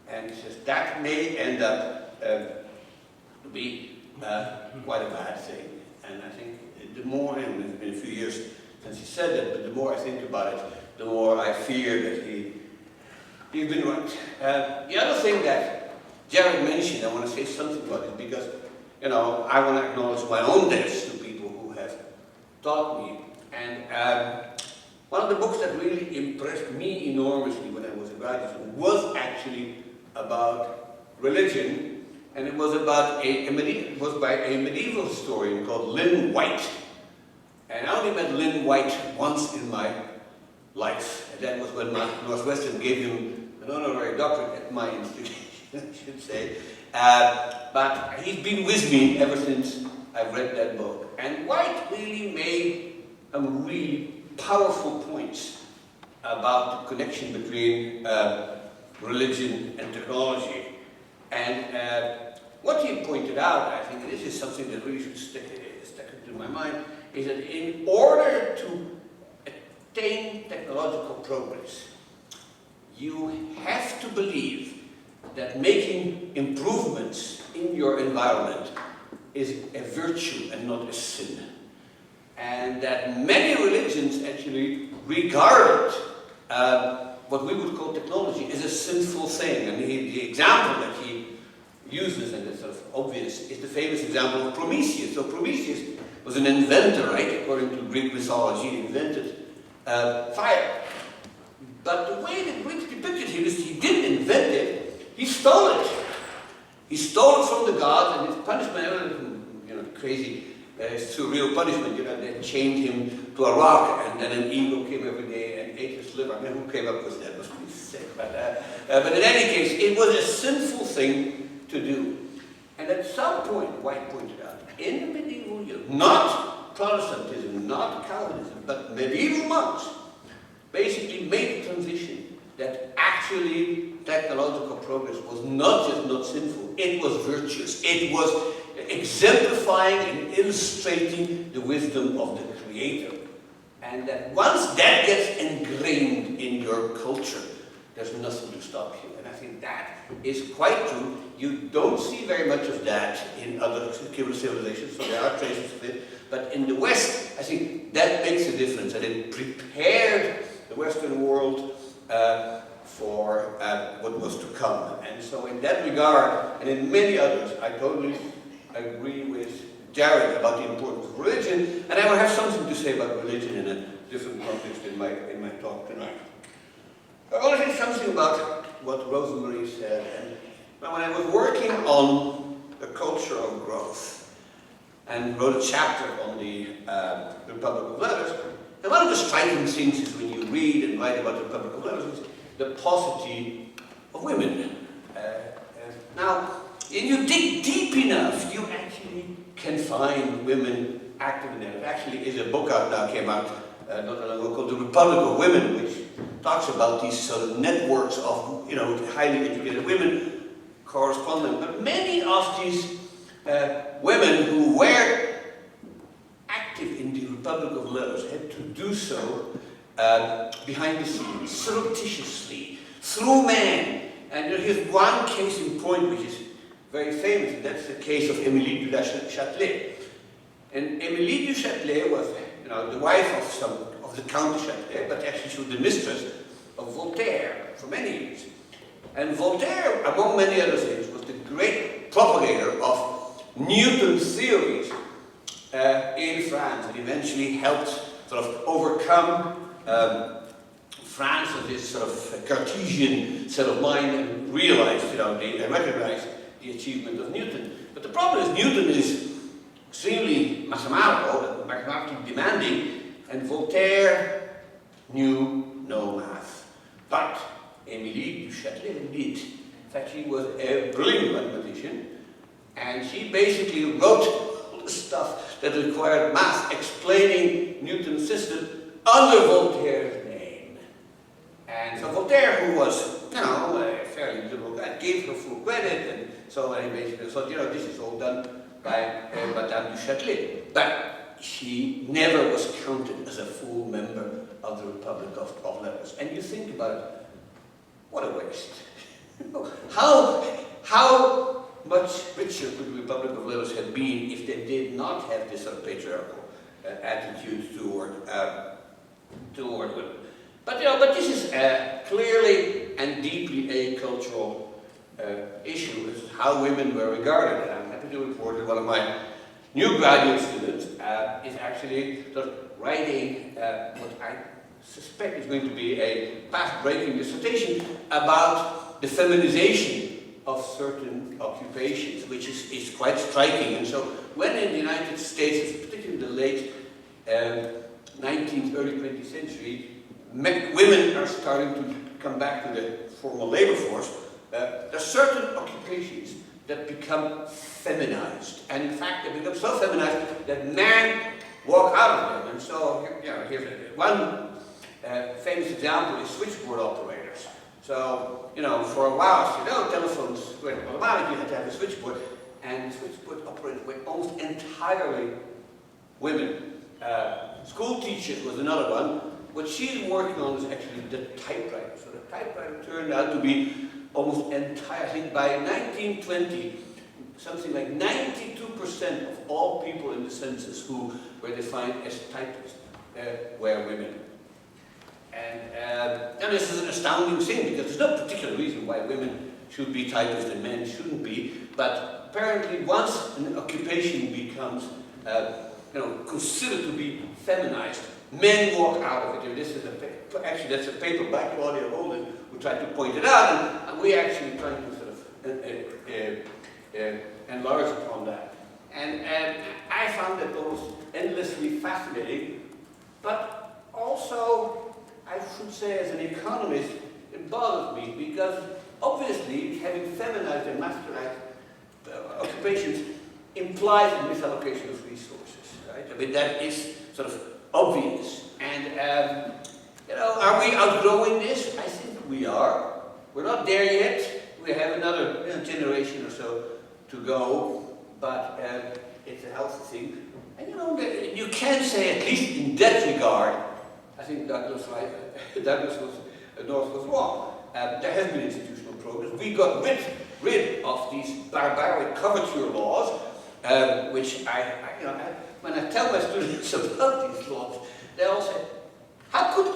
Speaker 5: And he says that may end up to be quite a bad thing. And I think the more, and it's been a few years since he said that, but the more I think about it, the more I fear that he's been right. The other thing that Jared mentioned, I want to say something about it, because, you know, I want to acknowledge my own debts to people who have taught me. And one of the books that really impressed me enormously when I was a graduate student was actually about religion, and it was about it was by a medieval historian called Lynn White. And I only met Lynn White once in my life, and that was when Northwestern gave him an honorary doctorate at my institution, I should say. But he's been with me ever since I've read that book. And White really made some really powerful points about the connection between religion and technology. And what he pointed out, I think, and this is something that really should stick into my mind, is that in order to attain technological progress, you have to believe that making improvements in your environment is a virtue and not a sin. And that many religions actually regarded what we would call technology as a sinful thing. And the example that he uses, and it's sort of obvious, is the famous example of Prometheus. So Prometheus was an inventor, right? According to Greek mythology, he invented fire. But the way the Greeks depicted him is he didn't invent it, he stole it. He stole it from the gods, and his punishment, you know, crazy, surreal punishment, you know, they chained him to a rock, and then an eagle came every day and ate his liver. I mean, who came up with that? It must be sick. But in any case, it was a sinful thing to do. And at some point, White pointed out, in the medieval years, not Protestantism, not Calvinism, but medieval monks basically made the transition that actually technological progress was not just not sinful, it was virtuous. It was exemplifying and illustrating the wisdom of the Creator. And that once that gets ingrained in your culture, there's nothing to stop you. And I think that is quite true. You don't see very much of that in other civilizations, so there are traces of it. But in the West, I think that makes a difference, and it prepared the Western world for what was to come. And so in that regard, and in many others, I totally agree with Jared about the importance of religion, and I will have something to say about religion in a different context in my talk tonight. I want to say something about what Rosemarie said. And when I was working on The Culture of Growth, and wrote a chapter on the Republic of Letters. And one of the striking things is when you read and write about the Republic of Letters is the paucity of women. Now, if you dig deep enough, you actually can find women active in that. There actually is a book out now, came out not that long ago, called The Republic of Women, which talks about these sort of networks of, highly educated women corresponding. But many of these women who were active in the Republic of Letters had to do so behind the scenes, surreptitiously, through men. And here's one case in point which is very famous, and that's the case of Émilie de la Châtelet. And Émilie du Châtelet was, the wife of the Count de Châtelet, but actually she was the mistress of Voltaire for many years. And Voltaire, among many other things, was the great propagator of Newton's theories in France, and eventually helped sort of overcome France with this sort of Cartesian set of mind and realized, and recognized the achievement of Newton. But the problem is Newton is extremely mathematical, mathematically demanding, and Voltaire knew no math. But Émilie du Châtelet did. In fact, she was a brilliant mathematician, and she basically wrote all the stuff that required math, explaining Newton's system under Voltaire's name. And so Voltaire, who was, a fairly liberal guy, gave her full credit, and so he basically thought, this is all done by Madame du Châtelet. But she never was counted as a full member of the Republic of Letters. And you think about it, what a waste. How much richer could the Republic of Letters have been if they did not have this sort of patriarchal attitude toward women? But this is clearly and deeply a cultural issue. This is how women were regarded. And I'm happy to report that one of my new graduate students is actually sort of writing what I suspect is going to be a path-breaking dissertation about the feminization of certain occupations, which is quite striking. And so when in the United States, particularly in the late 19th, early 20th century, women are starting to come back to the formal labor force, there are certain occupations that become feminized. And in fact, they become so feminized that men walk out of them. And so here's one famous example is switchboard operators. So, for a while, telephones were automatic, you had to have a switchboard, and switchboard operators were almost entirely women. School teachers was another one. What she's working on is actually the typewriter. So the typewriter turned out to be almost entire. I think by 1920, something like 92% of all people in the census who were defined as typists were women. And this is an astounding thing because there's no particular reason why women should be typists and men shouldn't be. But apparently, once an occupation becomes, considered to be feminized, men walk out of it. This is actually that's a paper by Claudia Holden who tried to point it out, and we actually trying to sort of enlarge upon that. And I found that almost endlessly fascinating, but also, I should say, as an economist, it bothers me because obviously having feminized and masculinized occupations implies a misallocation of resources, right? I mean, that is sort of obvious. And, are we outgrowing this? I think we are. We're not there yet. We have another generation or so to go, but it's a healthy thing. And, you can say, at least in that regard, I think Douglas North was wrong. There has been institutional progress. We got rid of these barbaric coverture laws, which when I tell my students about these laws, they all say, how could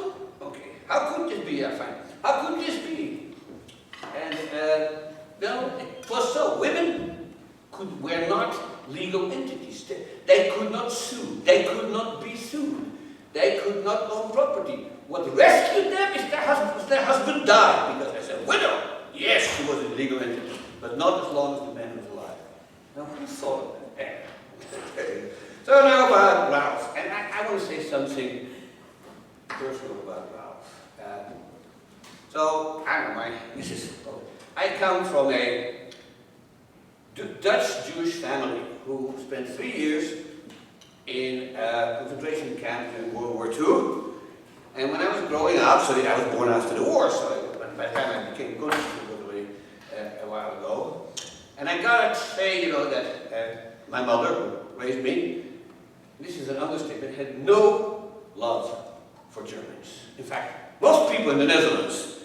Speaker 5: this be? How could this be? And it was so. Women were not legal entities. They could not sue. They could not be sued. They could not own property. What rescued them is their husband died because as a widow, yes, she was a legal entity, but not as long as the man was alive. Now, who thought of that? So now about Ralf, and I want to say something personal about Ralf. So, I don't know, I come from a Dutch Jewish family who spent 3 years in a concentration camp in World War II. And when I was growing up, so I was born after the war, so by the time I became conscious, it was already a while ago. And I gotta say, that my mother, who raised me, this is an understatement, had no love for Germans. In fact, most people in the Netherlands,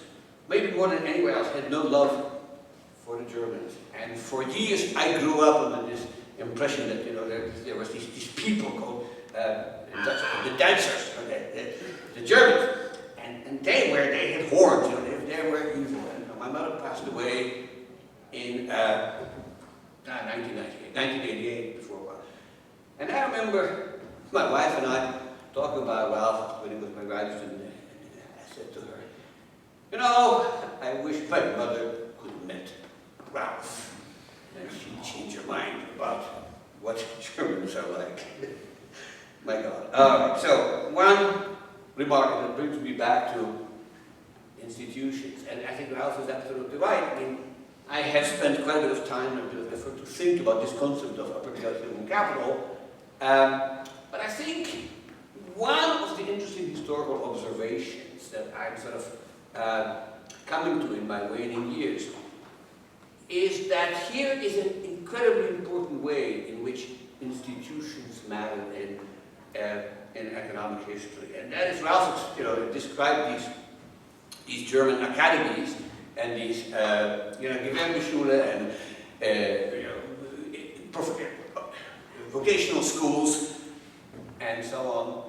Speaker 5: maybe more than anywhere else, had no love for the Germans. And for years, I grew up under this impression that, there was these people called the Duitsers, the Germans, and they had horns, they were evil. And my mother passed away in 1988, before a while. And I remember my wife and I talking about Ralf when he was my graduate, and I said to her, I wish my mother could have met Ralf, and she'd change her mind about what Germans are like. My God. So one remark that brings me back to institutions, and I think Ralf is absolutely right. I mean, I have spent quite a bit of time and a bit of effort to think about this concept of upper-class human capital, but I think one of the interesting historical observations that I'm sort of coming to in my waning years is that here is an incredibly important way in which institutions matter in economic history, and that is Ralf, described these German academies and these, Gewerbeschule and vocational schools and so on.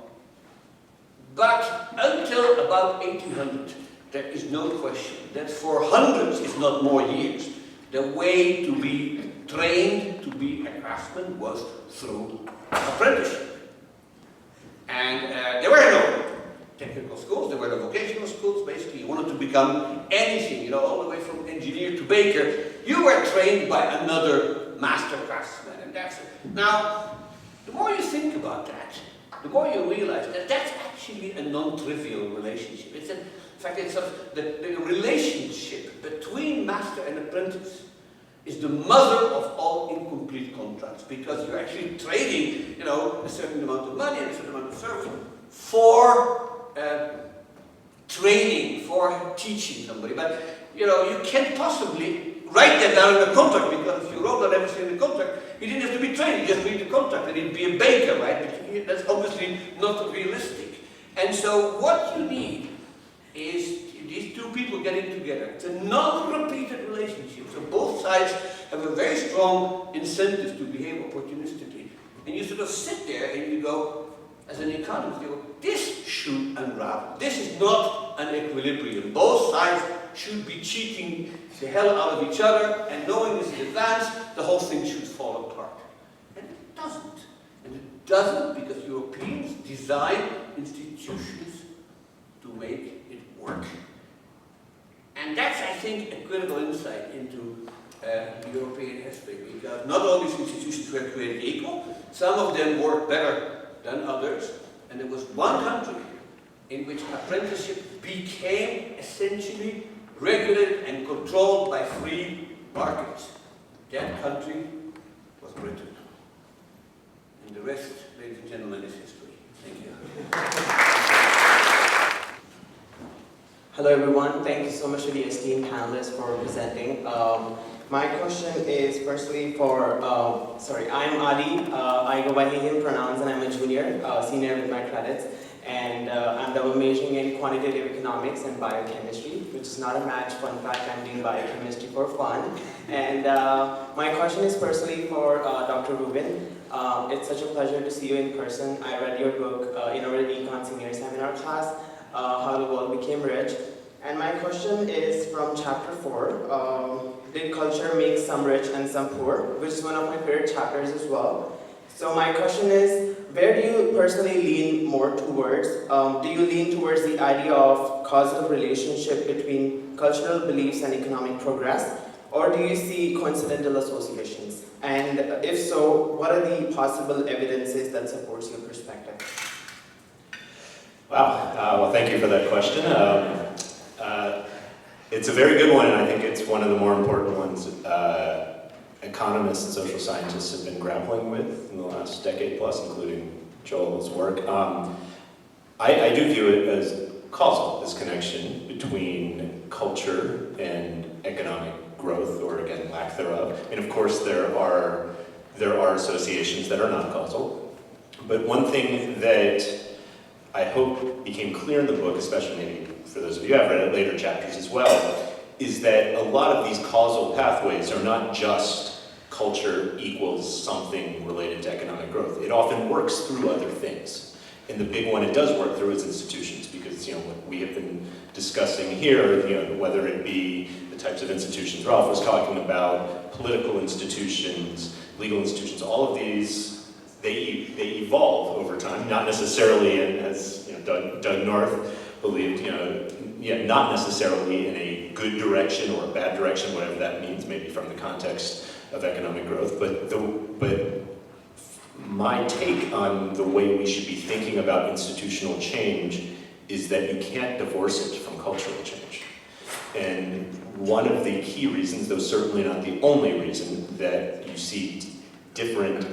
Speaker 5: But until about 1800, there is no question that for hundreds, if not more years, the way to be trained to be a craftsman was through apprenticeship. And there were no technical schools, there were no vocational schools. Basically, you wanted to become anything, all the way from engineer to baker. You were trained by another master craftsman, and that's it. Now, the more you think about that, the more you realize that that's actually a non-trivial relationship. In fact, it's the relationship between master and apprentice is the mother of all incomplete contracts, because you're actually trading, a certain amount of money and a certain amount of service for training, for teaching somebody. But, you can't possibly write that down in a contract, because if you wrote down everything in the contract, he didn't have to be trained, he just read the contract and he'd be a baker, right? But that's obviously not realistic. And so what you need is these two people getting together. It's a non-repeated relationship, so both sides have a very strong incentive to behave opportunistically. And you sort of sit there and you go, as an economist, you go, this should unravel. This is not an equilibrium. Both sides should be cheating the hell out of each other, and knowing this in advance, the whole thing should fall apart. And it doesn't. And it doesn't because Europeans design institutions to make it work. And that's, I think, a critical insight into European history, because not all these institutions were created equal. Some of them worked better than others, and there was one country in which apprenticeship became essentially regulated and controlled by free markets. That country was Britain. And the rest, ladies and gentlemen, is history. Thank you.
Speaker 6: Hello everyone, thank you so much to the esteemed panelists for presenting. My question is firstly for, I'm Adi, I go by him pronouns, and I'm a junior, senior with my credits, and I'm double majoring in quantitative economics and biochemistry, which is not a match, fun fact, I'm doing biochemistry for fun. And my question is firstly for Dr. Rubin. It's such a pleasure to see you in person. I read your book in our Econ Senior Seminar class, How the World Became Rich. And my question is from chapter 4, did culture make some rich and some poor, which is one of my favorite chapters as well. So my question is, where do you personally lean more towards? Do you lean towards the idea of causative relationship between cultural beliefs and economic progress? or do you see coincidental associations? And if so, what are the possible evidences that supports your perspective?
Speaker 3: Wow. Well, thank you for that question. It's a very good one, and I think it's one of the more important ones economists and social scientists have been grappling with in the last decade plus, including Joel's work. I do view it as causal, this connection between culture and economic growth, or again, lack thereof. And of course, there are associations that are not causal. But one thing that I hope became clear in the book, especially maybe for those of you who have read it, later chapters as well, is that a lot of these causal pathways are not just culture equals something related to economic growth. It often works through other things. And the big one it does work through is institutions, because what we have been discussing here, whether it be the types of institutions Ralf was talking about, political institutions, legal institutions, all of these, they evolve over time, not necessarily, and as Doug North believed, not necessarily in a good direction or a bad direction, whatever that means, maybe from the context of economic growth, but my take on the way we should be thinking about institutional change is that you can't divorce it from cultural change. And one of the key reasons, though certainly not the only reason, that you see different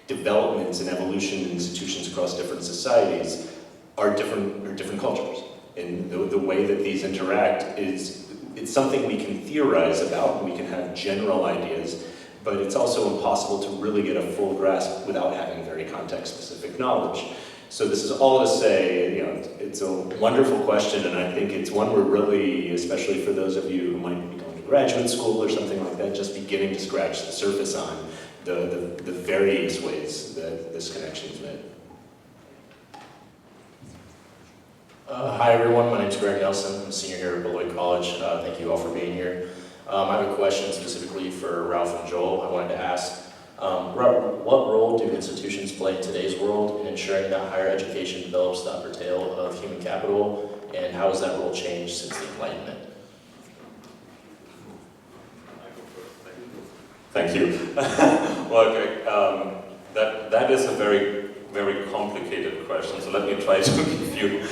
Speaker 3: developments and evolution in institutions across different societies are different cultures. And the way that these interact it's something we can theorize about, and we can have general ideas, but it's also impossible to really get a full grasp without having very context-specific knowledge. So this is all to say, it's a wonderful question, and I think it's one we're really, especially for those of you who might be going to graduate school or something like that, just beginning to scratch the surface on the various ways that this connection is made.
Speaker 7: Hi everyone, my name is Greg Nelson. I'm a senior here at Beloit College. Thank you all for being here. I have a question specifically for Ralf and Joel. I wanted to ask, what role do institutions play in today's world in ensuring that higher education develops the upper tail of human capital, and how has that role changed since the Enlightenment?
Speaker 4: Thank you. Well, Greg, that is a very complicated question, so let me try to give you.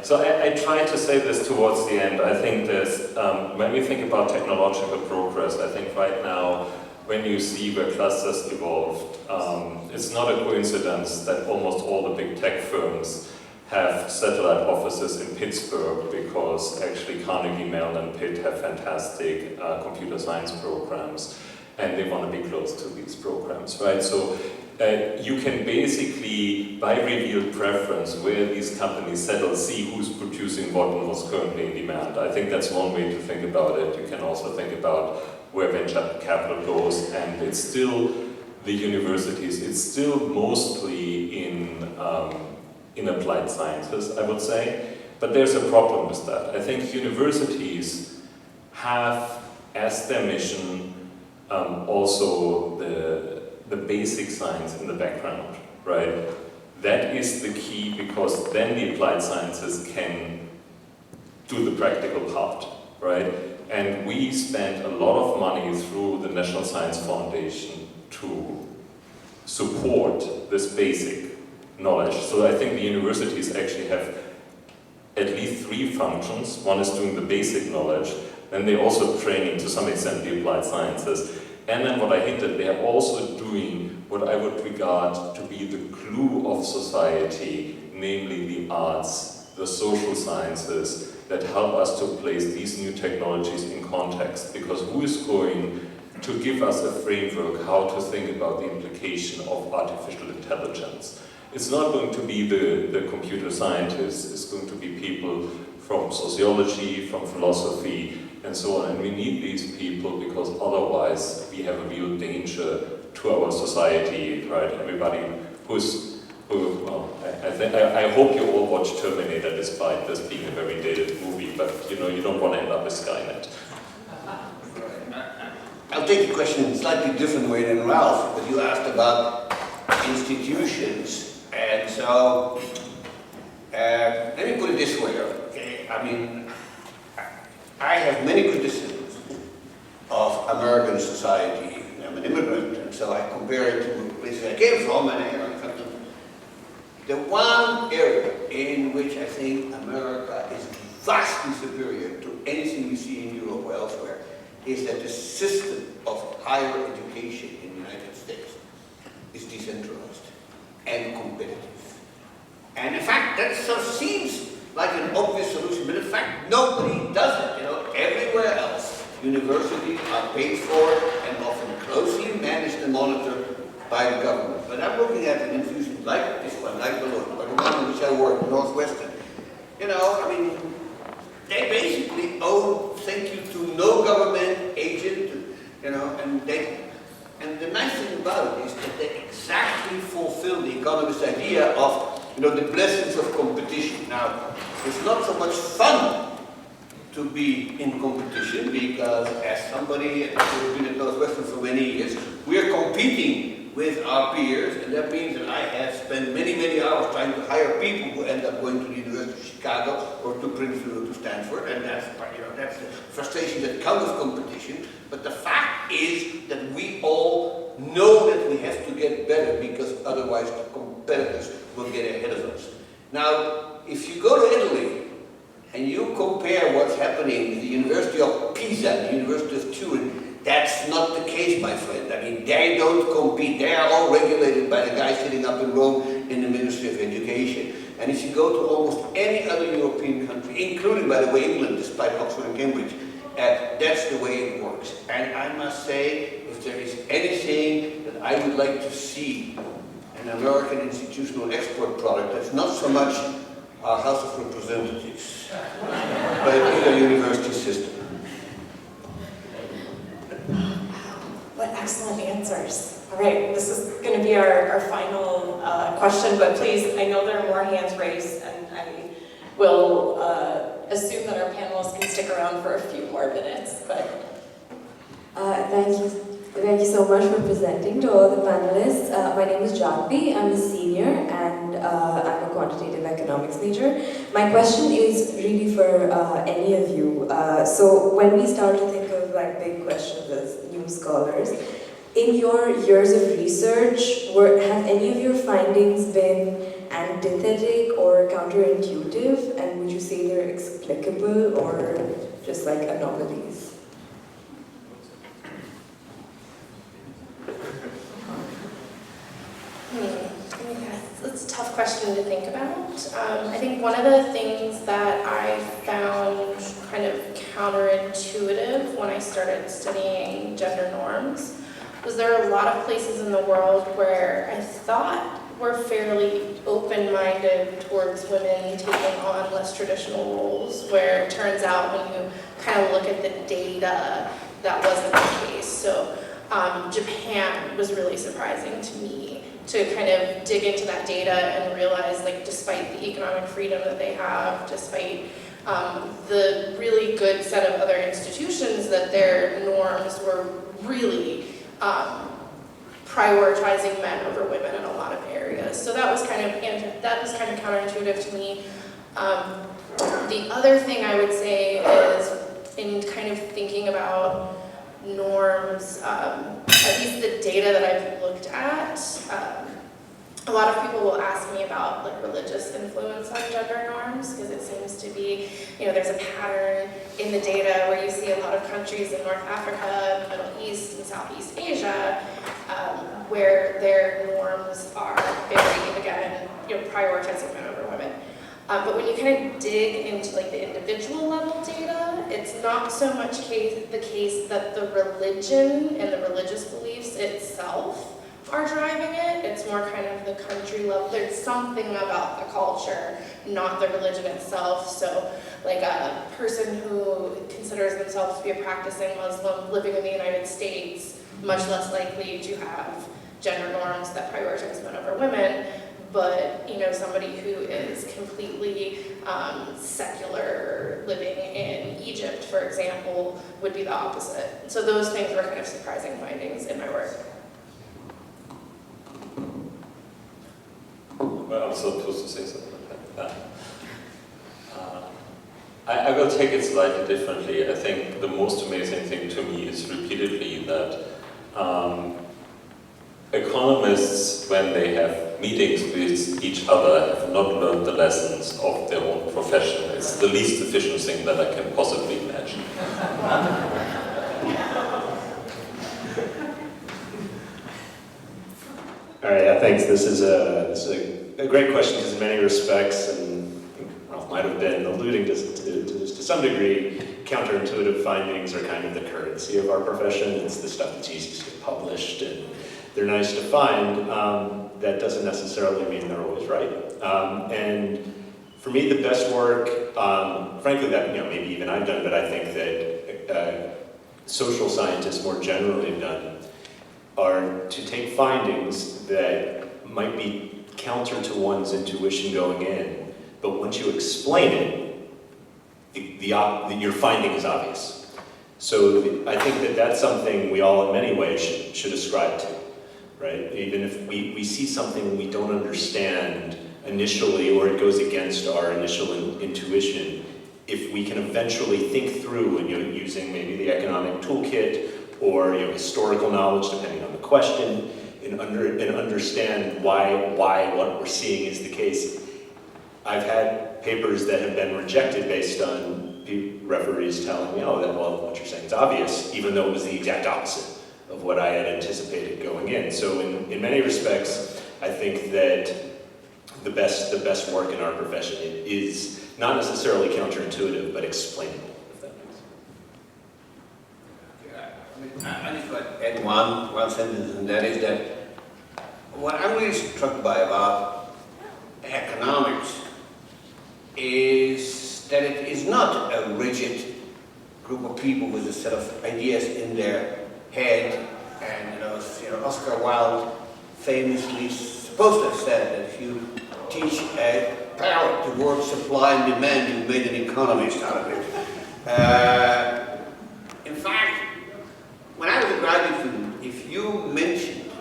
Speaker 4: So I tried to say this towards the end. I think there's, when we think about technological progress, I think right now, when you see where clusters evolved, it's not a coincidence that almost all the big tech firms have satellite offices in Pittsburgh, because actually Carnegie Mellon and Pitt have fantastic computer science programs, and they want to be close to these programs, right? So you can basically, by revealed preference, where these companies settle, see who's producing what and what's currently in demand. I think that's one way to think about it. You can also think about where venture capital goes, and it's still the universities. It's still mostly in applied sciences, I would say. But there's a problem with that. I think universities have as their mission also the basic science in the background, right? That is the key, because then the applied sciences can do the practical part, right? And we spend a lot of money through the National Science Foundation to support this basic knowledge. So I think the universities actually have at least 3 functions. One is doing the basic knowledge, then they're also training to some extent the applied sciences. And then what I hinted, they are also doing what I would regard to be the glue of society, namely the arts, the social sciences, that help us to place these new technologies in context. Because who is going to give us a framework how to think about the implication of artificial intelligence? It's not going to be the computer scientists, it's going to be people from sociology, from philosophy, and so on. And we need these people, because otherwise we have a real danger to our society, right? Everybody I hope you all watch Terminator, despite this being a very dated movie, but you don't want to end up with Skynet.
Speaker 5: I'll take the question in a slightly different way than Ralf, but you asked about institutions, and so let me put it this way, okay? I mean, I have many criticisms American society. I'm an immigrant, and so I compare it to places I came from, and the one area in which I think America is vastly superior to anything you see in Europe or elsewhere is that the system of higher education in the United States is decentralized and competitive. And in fact, that sort of seems like an obvious solution, but in fact, nobody does it. Everywhere else, universities are paid for and often closely managed and monitored by the government. But I'm looking at an institution like this one, like the one in which I work, Northwestern. They basically owe thank you to no government agent, and the nice thing about it is that they exactly fulfill the Economist idea of, the blessings of competition. Now, it's not so much fun to be in competition because as somebody who has been at Northwestern for many years, we are competing with our peers, and that means that I have spent many, many hours trying to hire people who end up going to the University of Chicago or to Princeton or to Stanford, and that's the frustration that comes with competition. But the fact is that we all know that we have to get better because otherwise the competitors will get ahead of us. Now, if you go to Italy and you compare what's happening with the University of Pisa and the University of Turin, that's not the case, my friend. They don't compete. They are all regulated by the guy sitting up in Rome in the Ministry of Education. And if you go to almost any other European country, including, by the way, England, despite Oxford and Cambridge, that's the way it works. And I must say, if there is anything that I would like to see an American institutional export product, that's not so much our House of Representatives, but it is a university system.
Speaker 1: What excellent answers. All right, this is going to be our final question, but please, I know there are more hands raised, and I will assume that our panelists can stick around for a few more minutes. But
Speaker 8: Thank you so much for presenting to all the panelists. My name is Jagvi, I'm a senior, and I'm a quantitative economics major. My question is really for any of you. So when we start to think of big questions as new scholars, in your years of research, have any of your findings been antithetic or counterintuitive, and would you say they're explicable or just anomalies?
Speaker 2: That's a tough question to think about. I think one of the things that I found kind of counterintuitive when I started studying gender norms was there are a lot of places in the world where I thought were fairly open-minded towards women taking on less traditional roles, where it turns out when you kind of look at the data, that wasn't the case. So Japan was really surprising to me to kind of dig into that data and realize, despite the economic freedom that they have, despite the really good set of other institutions, that their norms were really prioritizing men over women in a lot of areas. So that was kind of counterintuitive to me. The other thing I would say is, in kind of thinking about norms, at least the data that I've looked at, a lot of people will ask me about religious influence on gender norms, because it seems to be, there's a pattern in the data where you see a lot of countries in North Africa, Middle East, and Southeast Asia, where their norms are very, again, prioritizing men over women. But when you kind of dig into the individual level data, it's not so much the case that the religion and the religious beliefs itself are driving it. It's more kind of the country level. There's something about the culture, not the religion itself. So a person who considers themselves to be a practicing Muslim living in the United States, much less likely to have gender norms that prioritize men over women. But somebody who is completely secular, living in Egypt, for example, would be the opposite. So those things were kind of surprising findings in my work.
Speaker 4: Well, I'm so supposed to say something like that. I will would take it slightly differently. I think the most amazing thing to me is repeatedly that economists, when they have meetings with each other, have not learned the lessons of their own profession. It's the least efficient thing that I can possibly imagine.
Speaker 3: All right, yeah, thanks. This is a great question because in many respects, and I think Ralf might have been alluding to some degree, counterintuitive findings are kind of the currency of our profession. It's the stuff that's easiest to get published, and they're nice to find. That doesn't necessarily mean they're always right. And for me, the best work, frankly, that maybe even I've done, but I think that social scientists more generally have done, are to take findings that might be counter to one's intuition going in, but once you explain it, your finding is obvious. So I think that that's something we all in many ways should ascribe to, right? Even if we see something we don't understand initially, or it goes against our initial intuition, if we can eventually think through and using maybe the economic toolkit or historical knowledge, depending on the question, and understand why what we're seeing is the case. I've had papers that have been rejected based on referees telling me, oh, well, what you're saying is obvious, even though it was the exact opposite of what I had anticipated going in. So in many respects, I think that the best work in our profession is not necessarily counterintuitive, but explainable.
Speaker 5: I just want to add one sentence, and that is that what I'm really struck by about economics is that it is not a rigid group of people with a set of ideas in their head. And Oscar Wilde famously supposed to have said that if you teach a parrot the word supply and demand, you've made an economist out of it. In fact, when I was a graduate student, if you mentioned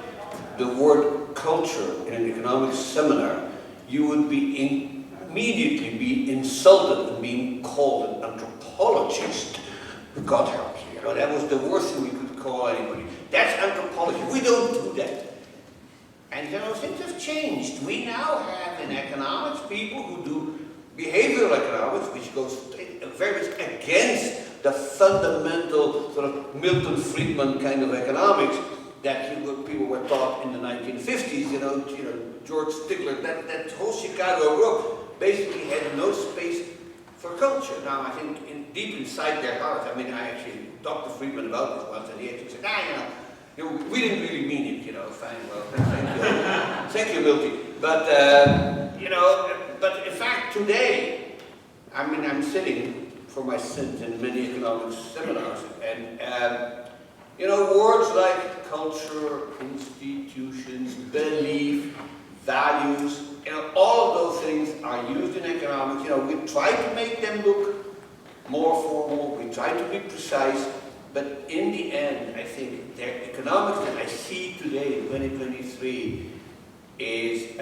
Speaker 5: the word culture in an economics seminar, you would be immediately be insulted and being called an anthropologist. God help you. That was the worst thing we could call anybody. That's anthropology. We don't do that. And things have changed. We now have in economics people who do behavioral economics, which goes very much against the fundamental sort of Milton Friedman kind of economics that people were taught in the 1950s. George Stigler, that whole Chicago group basically had no space for culture. Now, I think deep inside their heart, I actually talked to Friedman about this once, and he actually said, we didn't really mean it, fine, well, thank you, thank you, Milty. But, but in fact, today, I'm sitting for my sins in many economics seminars, and words like culture, institutions, belief, values, all of those things are used in economics. We try to make them look more formal, we try to be precise, but in the end, I think the economics that I see today in 2023 is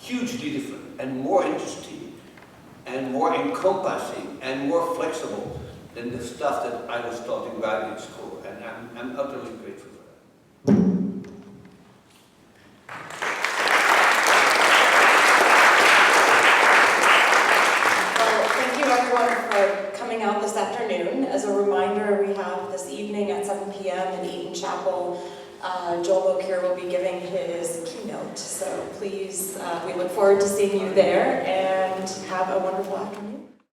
Speaker 5: hugely different and more interesting and more encompassing and more flexible than the stuff that I was taught in graduate school, and I'm utterly grateful for that.
Speaker 1: Well, thank you everyone for coming out this afternoon. As a reminder, we have this evening at 7 p.m. in Eaton Chapel, Joel Mokyr will be giving his keynote. So please, we look forward to seeing you there, and have a wonderful afternoon.